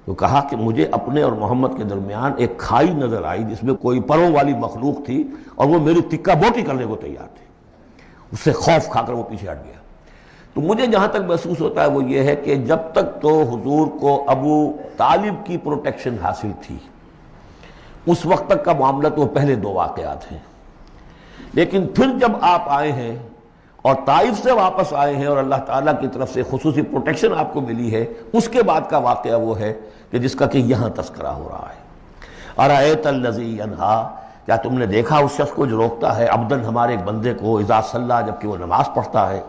تو کہا کہ مجھے اپنے اور محمد کے درمیان ایک کھائی نظر آئی جس میں کوئی پروں والی مخلوق تھی اور وہ میری تکہ بوٹی کرنے کو تیار تھی، اس سے خوف کھا کر وہ پیچھے ہٹ گیا۔ تو مجھے جہاں تک محسوس ہوتا ہے وہ یہ ہے کہ جب تک تو حضور کو ابو طالب کی پروٹیکشن حاصل تھی اس وقت تک کا معاملہ تو پہلے دو واقعات ہیں، لیکن پھر جب آپ آئے ہیں اور طائف سے واپس آئے ہیں اور اللہ تعالیٰ کی طرف سے خصوصی پروٹیکشن آپ کو ملی ہے، اس کے بعد کا واقعہ وہ ہے کہ جس کا کہ یہاں تذکرہ ہو رہا ہے۔ ارأیت الذی ینہا، کیا تم نے دیکھا اس شخص کو جو روکتا ہے عبدن ہمارے ایک بندے کو، اذا صلی جبکہ وہ نماز پڑھتا ہے۔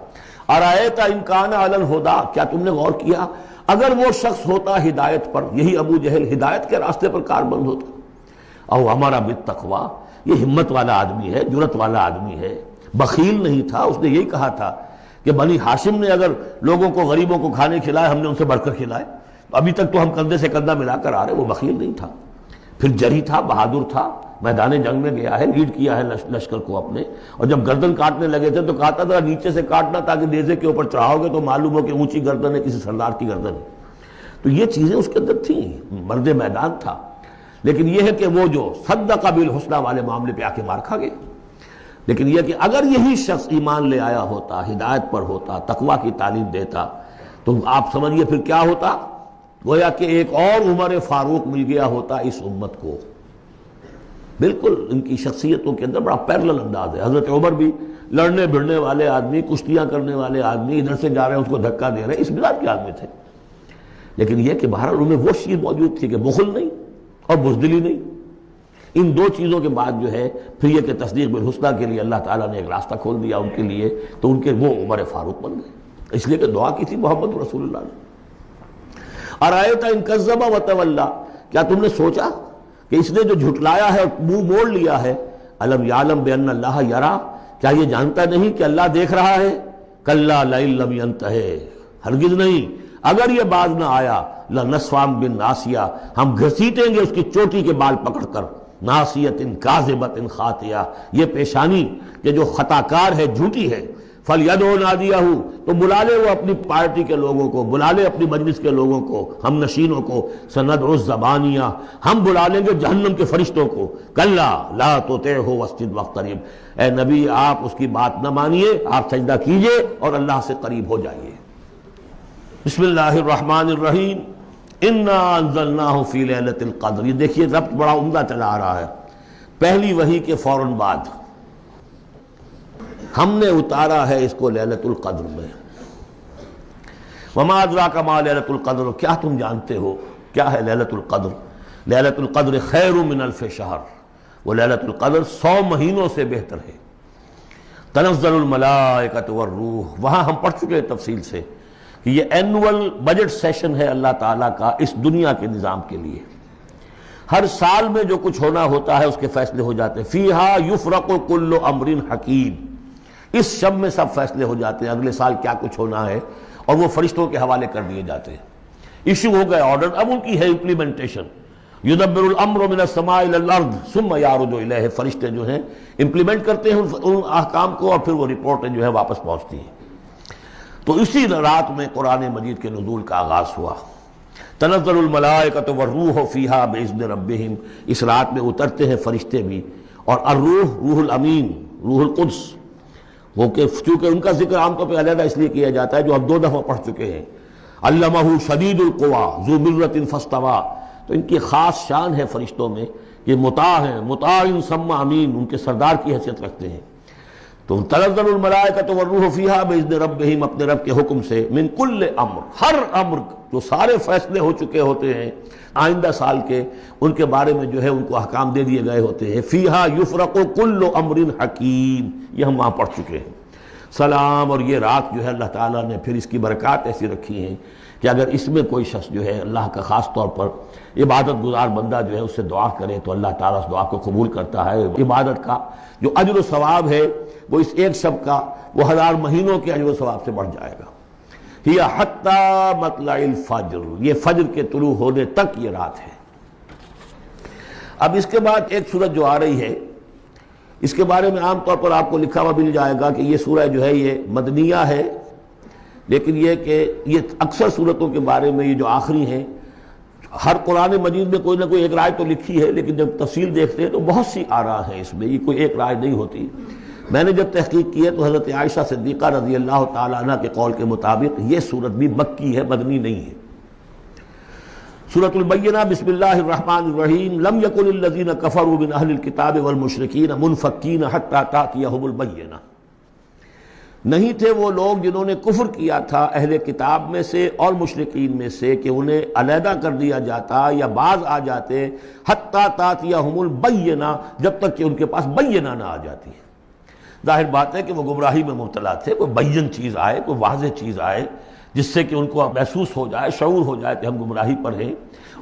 ارأیت ان کان علی الہدی، کیا تم نے غور کیا اگر وہ شخص ہوتا ہدایت پر، یہی ابو جہل ہدایت کے راستے پر کاربند ہوتا، او ہمارا بالتقوی، یہ ہمت والا آدمی ہے، جرت والا آدمی ہے، بخیل نہیں تھا، اس نے یہی کہا تھا کہ بنی ہاشم نے اگر لوگوں کو غریبوں کو کھانے کھلائے ہم نے ان سے بڑھ کر کھلائے، ابھی تک تو ہم کندھے سے کندھا ملا کر آ رہے، وہ بخیل نہیں تھا۔ پھر جری تھا، بہادر تھا، میدان جنگ میں گیا ہے، لیڈ کیا ہے لشکر کو اپنے، اور جب گردن کاٹنے لگے تھے تو کہتا تھا نیچے سے کاٹنا تاکہ نیزے کے اوپر چڑھاؤ گے تو معلوم ہو کہ اونچی گردن ہے، کسی سردار کی گردن ہے۔ تو یہ چیزیں اس کے اندر تھیں، مرد میدان تھا۔ لیکن یہ ہے کہ وہ جو صدق بالحسنی والے معاملے پہ آ کے مار کھا گیا۔ لیکن یہ کہ اگر یہی شخص ایمان لے آیا ہوتا، ہدایت پر ہوتا، تقویٰ کی تعلیم دیتا، تو آپ سمجھیے پھر کیا ہوتا، گویا کہ ایک اور عمر فاروق مل گیا ہوتا اس امت کو۔ بالکل ان کی شخصیتوں کے اندر بڑا پیرلل انداز ہے۔ حضرت عمر بھی لڑنے بھڑنے والے آدمی، کشتیاں کرنے والے آدمی، ادھر سے جا رہے ہیں اس کو دھکا دے رہے ہیں، اس مزاج کے آدمی تھے۔ لیکن یہ کہ بہرحال ان میں وہ چیز موجود تھی کہ بخل نہیں اور بزدلی نہیں۔ ان دو چیزوں کے بعد جو ہے پھر یہ کہ تصدیق بالحسنی کے لیے اللہ تعالیٰ نے ایک راستہ کھول دیا ان کے لیے، تو ان کے وہ عمر فاروق بن گئے۔ اس لیے کہ دعا کی تھی محمد رسول اللہ نے۔ ارأیت ان کذب وتولی، کیا تم نے سوچا کہ اس نے جو جھٹلایا ہے اور منہ موڑ لیا ہے، الم یعلم بان اللہ یری، کیا یہ جانتا نہیں کہ اللہ دیکھ رہا ہے؟ کلا لئن لم ینتہ، ہرگز نہیں، اگر یہ باز نہ آیا، لنصفا بالناصیہ، ہم گھسیٹیں گے اس کی چوٹی کے بال پکڑ کر، ناصیۃ کاذبۃ خاطئہ، یہ پیشانی کہ جو خطا کار ہے، جھوٹی ہے، فلیدعو نادیہ، تو بلا لے وہ اپنی پارٹی کے لوگوں کو، بلا لے اپنی مجلس کے لوگوں کو، ہم نشینوں کو، سندعو الزبانیہ، ہم بلا لیں گے جہنم کے فرشتوں کو، کلا لا تطعہ واسجد واقترب، اے نبی آپ اس کی بات نہ مانیے، آپ سجدہ کیجئے اور اللہ سے قریب ہو جائیے۔ بسم اللہ الرحمن الرحیم، انا انزلناہ فی لیلۃ القدر، یہ دیکھیے ربط بڑا عمدہ چلا آ رہا ہے۔ پہلی وحی کے فوراً بعد ہم نے اتارا ہے اس کو لیلۃ القدر میں۔ وما ادراک ما لیلۃ القدر، کیا تم جانتے ہو کیا ہے لیلۃ القدر؟ لیلۃ القدر خیر من الف شہر، وہ لیلۃ القدر 100 مہینوں سے بہتر ہے۔ تنزل الملائکۃ والروح، وہاں ہم پڑھ چکے ہیں تفصیل سے کہ یہ اینول بجٹ سیشن ہے اللہ تعالیٰ کا اس دنیا کے نظام کے لیے۔ ہر سال میں جو کچھ ہونا ہوتا ہے اس کے فیصلے ہو جاتے ہیں۔ فیہا یفرق کل امر حکیم، اس شب میں سب فیصلے ہو جاتے ہیں، اگلے سال کیا کچھ ہونا ہے، اور وہ فرشتوں کے حوالے کر دیے جاتے ہیں۔ ایشو ہو گئے آرڈر، اب ان کی ہے امپلیمنٹیشن۔ یدبر الامر من السماء الى الارض ثم یعرج الیہ، فرشتے جو ہیں امپلیمنٹ کرتے ہیں ان احکام کو، اور پھر وہ رپورٹیں جو ہے واپس پہنچتی ہیں۔ تو اسی رات میں قرآن مجید کے نزول کا آغاز ہوا۔ تنزل الملائکۃ والروح فیہا باذن ربہم، اس رات میں اترتے ہیں فرشتے بھی، اور الروح روح الامین، روح القدس، وہ کہ چونکہ ان کا ذکر عام طور پہ علیحدہ اس لیے کیا جاتا ہے جو ہم 2 دفعہ پڑھ چکے ہیں۔ علمہ شدید القویٰ ذو مرۃ فاستویٰ، تو ان کی خاص شان ہے فرشتوں میں کہ مطاع ہیں، مطاع ثم امین، ان کے سردار کی حیثیت رکھتے ہیں۔ تو تنزل الملائکۃ والروح فیہا باذن ربہم، اپنے رب کے حکم سے، من کل امر، ہر امر، جو سارے فیصلے ہو چکے ہوتے ہیں آئندہ سال کے، ان کے بارے میں جو ہے ان کو احکام دے دیے گئے ہوتے ہیں۔ فیہا یفرق کل امر حکیم، یہ ہم وہاں پڑھ چکے ہیں۔ سلام، اور یہ رات جو ہے اللہ تعالیٰ نے پھر اس کی برکات ایسی رکھی ہیں کہ اگر اس میں کوئی شخص جو ہے اللہ کا خاص طور پر عبادت گزار بندہ جو ہے اس سے دعا کرے تو اللہ تعالیٰ اس دعا کو قبول کرتا ہے۔ عبادت کا جو اجر و ثواب ہے وہ اس ایک شب کا وہ 1000 مہینوں کے اجر و ثواب سے بڑھ جائے گا۔ ہی حتی مطلع الفجر، یہ فجر کے طلوع ہونے تک یہ رات ہے۔ اب اس کے بعد ایک سورت جو آ رہی ہے، اس کے بارے میں عام طور پر آپ کو لکھا ہوا مل جائے گا کہ یہ سورہ جو ہے یہ مدنیہ ہے، لیکن یہ کہ یہ اکثر سورتوں کے بارے میں یہ جو آخری ہیں، ہر قرآن مجید میں کوئی نہ کوئی ایک رائے تو لکھی ہے، لیکن جب تفصیل دیکھتے ہیں تو بہت سی آراء ہیں اس میں، یہ کوئی ایک رائے نہیں ہوتی۔ میں نے جب تحقیق کی ہے تو حضرت عائشہ صدیقہ رضی اللہ تعالی عنہ کے قول کے مطابق یہ سورت بھی مکی ہے، مدنی نہیں ہے۔ سورۃ البینہ، بسم اللہ الرحمن الرحیم، لم یکن الذین کفروا من اہل الکتاب والمشرکین منفکین حتی تأتیہم البینہ، نہیں تھے وہ لوگ جنہوں نے کفر کیا تھا اہل کتاب میں سے اور مشرکین میں سے کہ انہیں علیحدہ کر دیا جاتا یا باز آ جاتے، حتی تأتیہم البینہ، جب تک کہ ان کے پاس بینہ نہ آ جاتی ہے۔ ظاہر بات ہے کہ وہ گمراہی میں مبتلا تھے، کوئی بین چیز آئے، کوئی واضح چیز آئے جس سے کہ ان کو محسوس ہو جائے، شعور ہو جائے کہ ہم گمراہی پر ہیں،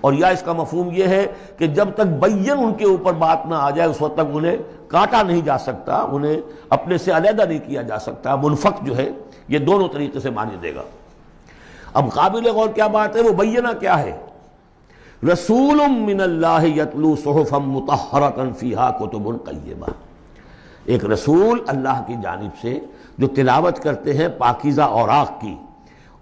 اور یا اس کا مفہوم یہ ہے کہ جب تک بین ان کے اوپر بات نہ آ جائے اس وقت تک انہیں کاٹا نہیں جا سکتا، انہیں اپنے سے علیحدہ نہیں کیا جا سکتا۔ منفق جو ہے یہ دونوں طریقے سے معنی دے گا۔ اب قابل غور کیا بات ہے، وہ بینہ کیا ہے؟ رسول من اللہ یتلو صحفا مطہرۃ فیہا کتب قیمہ، ایک رسول اللہ کی جانب سے جو تلاوت کرتے ہیں پاکیزہ اوراق کی،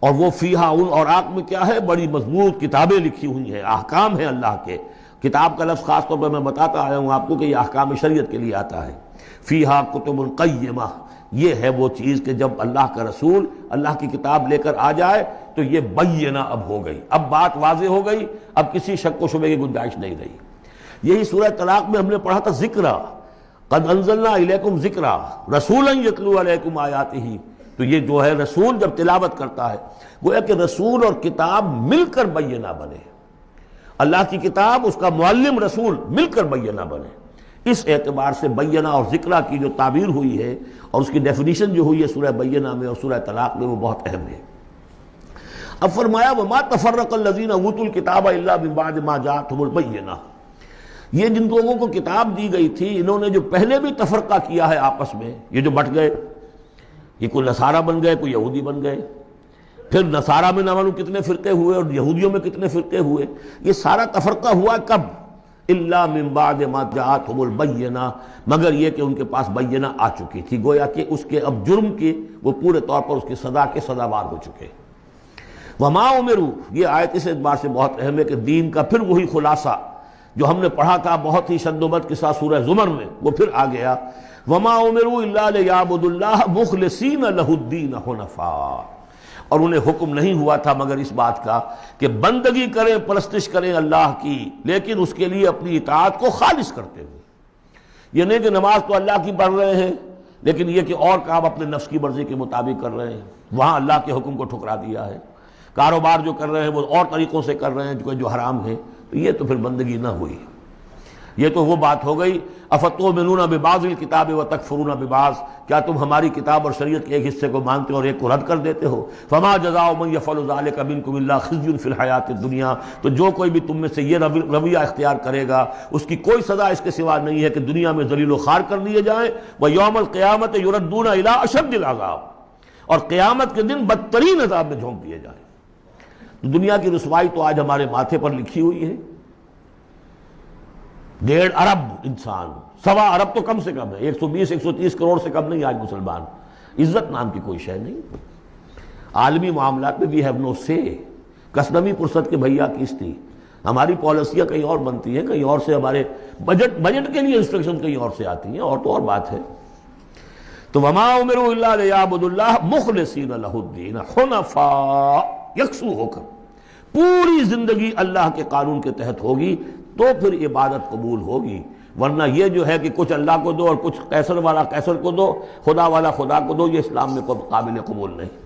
اور وہ فیہا، ان اوراق میں کیا ہے؟ بڑی مضبوط کتابیں لکھی ہوئی ہیں، احکام ہیں اللہ کے۔ کتاب کا لفظ خاص طور پر میں بتاتا آیا ہوں آپ کو کہ یہ احکام شریعت کے لیے آتا ہے۔ فیہا کتب قیمہ، یہ ہے وہ چیز کہ جب اللہ کا رسول اللہ کی کتاب لے کر آ جائے تو یہ بینہ اب ہو گئی، اب بات واضح ہو گئی، اب کسی شک و شبے کی گنجائش نہیں رہی۔ یہی سورہ طلاق میں ہم نے پڑھا تھا ذکرہ، قد انزلنا الیکم ذکرا رسولا یتلو علیکم آیاتہ، تو یہ جو ہے رسول جب تلاوت کرتا ہے، گویا کہ رسول اور کتاب مل کر بینہ بنے، اللہ کی کتاب اس کا معلم رسول مل کر بینہ بنے۔ اس اعتبار سے بینہ اور ذکرہ کی جو تعبیر ہوئی ہے اور اس کی ڈیفینیشن جو ہوئی ہے سورہ بینہ میں اور سورہ طلاق میں، وہ بہت اہم ہے۔ اب فرمایا وما تفرق الذین اوتوا الکتاب الا من بعد ما جاءتهم البینہ، یہ جن لوگوں کو کتاب دی گئی تھی انہوں نے جو پہلے بھی تفرقہ کیا ہے آپس میں، یہ جو بٹ گئے، یہ کوئی نصارہ بن گئے، کوئی یہودی بن گئے، پھر نصارہ میں نہ معلوم کتنے فرقے ہوئے اور یہودیوں میں کتنے فرقے ہوئے، یہ سارا تفرقہ ہوا کب؟ الا من بعد ما جاءتهم البینہ، مگر یہ کہ ان کے پاس بینہ آ چکی تھی، گویا کہ اس کے اب جرم کے وہ پورے طور پر اس کی سزا کے سزاوار ہو چکے۔ وما امروا، یہ آیت اس اعتبار سے بہت اہم ہے کہ دین کا پھر وہی خلاصہ جو ہم نے پڑھا تھا بہت ہی شد و بد کے ساتھ سورہ زمر میں، وہ پھر آ گیا۔ وما امروا الا لیعبدوا اللہ مخلصین لہ الدین حنفاء، اور انہیں حکم نہیں ہوا تھا مگر اس بات کا کہ بندگی کریں، پرستش کریں اللہ کی، لیکن اس کے لیے اپنی اطاعت کو خالص کرتے ہوئے۔ یہ نہیں کہ نماز تو اللہ کی پڑھ رہے ہیں لیکن یہ کہ اور کام اپنے نفس کی مرضی کے مطابق کر رہے ہیں، وہاں اللہ کے حکم کو ٹھکرا دیا ہے۔ کاروبار جو کر رہے ہیں وہ اور طریقوں سے کر رہے ہیں جو حرام ہے، تو یہ تو پھر بندگی نہ ہوئی۔ یہ تو وہ بات ہو گئی افتؤمنون ببعض الکتاب وتکفرون ببعض، کیا تم ہماری کتاب اور شریعت کے ایک حصے کو مانتے ہو اور ایک کو رد کر دیتے ہو؟ فما جزاء من یفعل ذلک منکم الا خزی فی الحیاۃ الدنیا، تو جو کوئی بھی تم میں سے یہ رویہ اختیار کرے گا اس کی کوئی سزا اس کے سوا نہیں ہے کہ دنیا میں ذلیل و خوار کر دیے جائیں، ویوم القیامۃ یردون الی اشد العذاب، اور قیامت کے دن بدترین عذاب میں جھونک دیے جائیں۔ دنیا کی رسوائی تو آج ہمارے ماتھے پر لکھی ہوئی ہے۔ 1.5 ارب انسان، 1.25 ارب تو کم سے کم ہے، 120-130 کروڑ سے کم نہیں آج مسلمان، عزت نام کی کوئی شے نہیں۔ عالمی معاملات میں وی ہیو نو سے، کسنوی پرست کے بھیا کیس تھی، ہماری پالیسیاں کہیں اور بنتی ہیں، کہیں اور سے ہمارے بجٹ کے لیے انسٹرکشن کہیں اور سے آتی ہیں، اور تو اور بات ہے۔ تو وما امروا الا لیعبدوا اللہ مخلصین لہ الدین حنفاء، یکسو ہو کر، پوری زندگی اللہ کے قانون کے تحت ہوگی تو پھر عبادت قبول ہوگی، ورنہ یہ جو ہے کہ کچھ اللہ کو دو اور کچھ قیصر والا قیصر کو دو، خدا والا خدا کو دو، یہ اسلام میں قابل قبول نہیں۔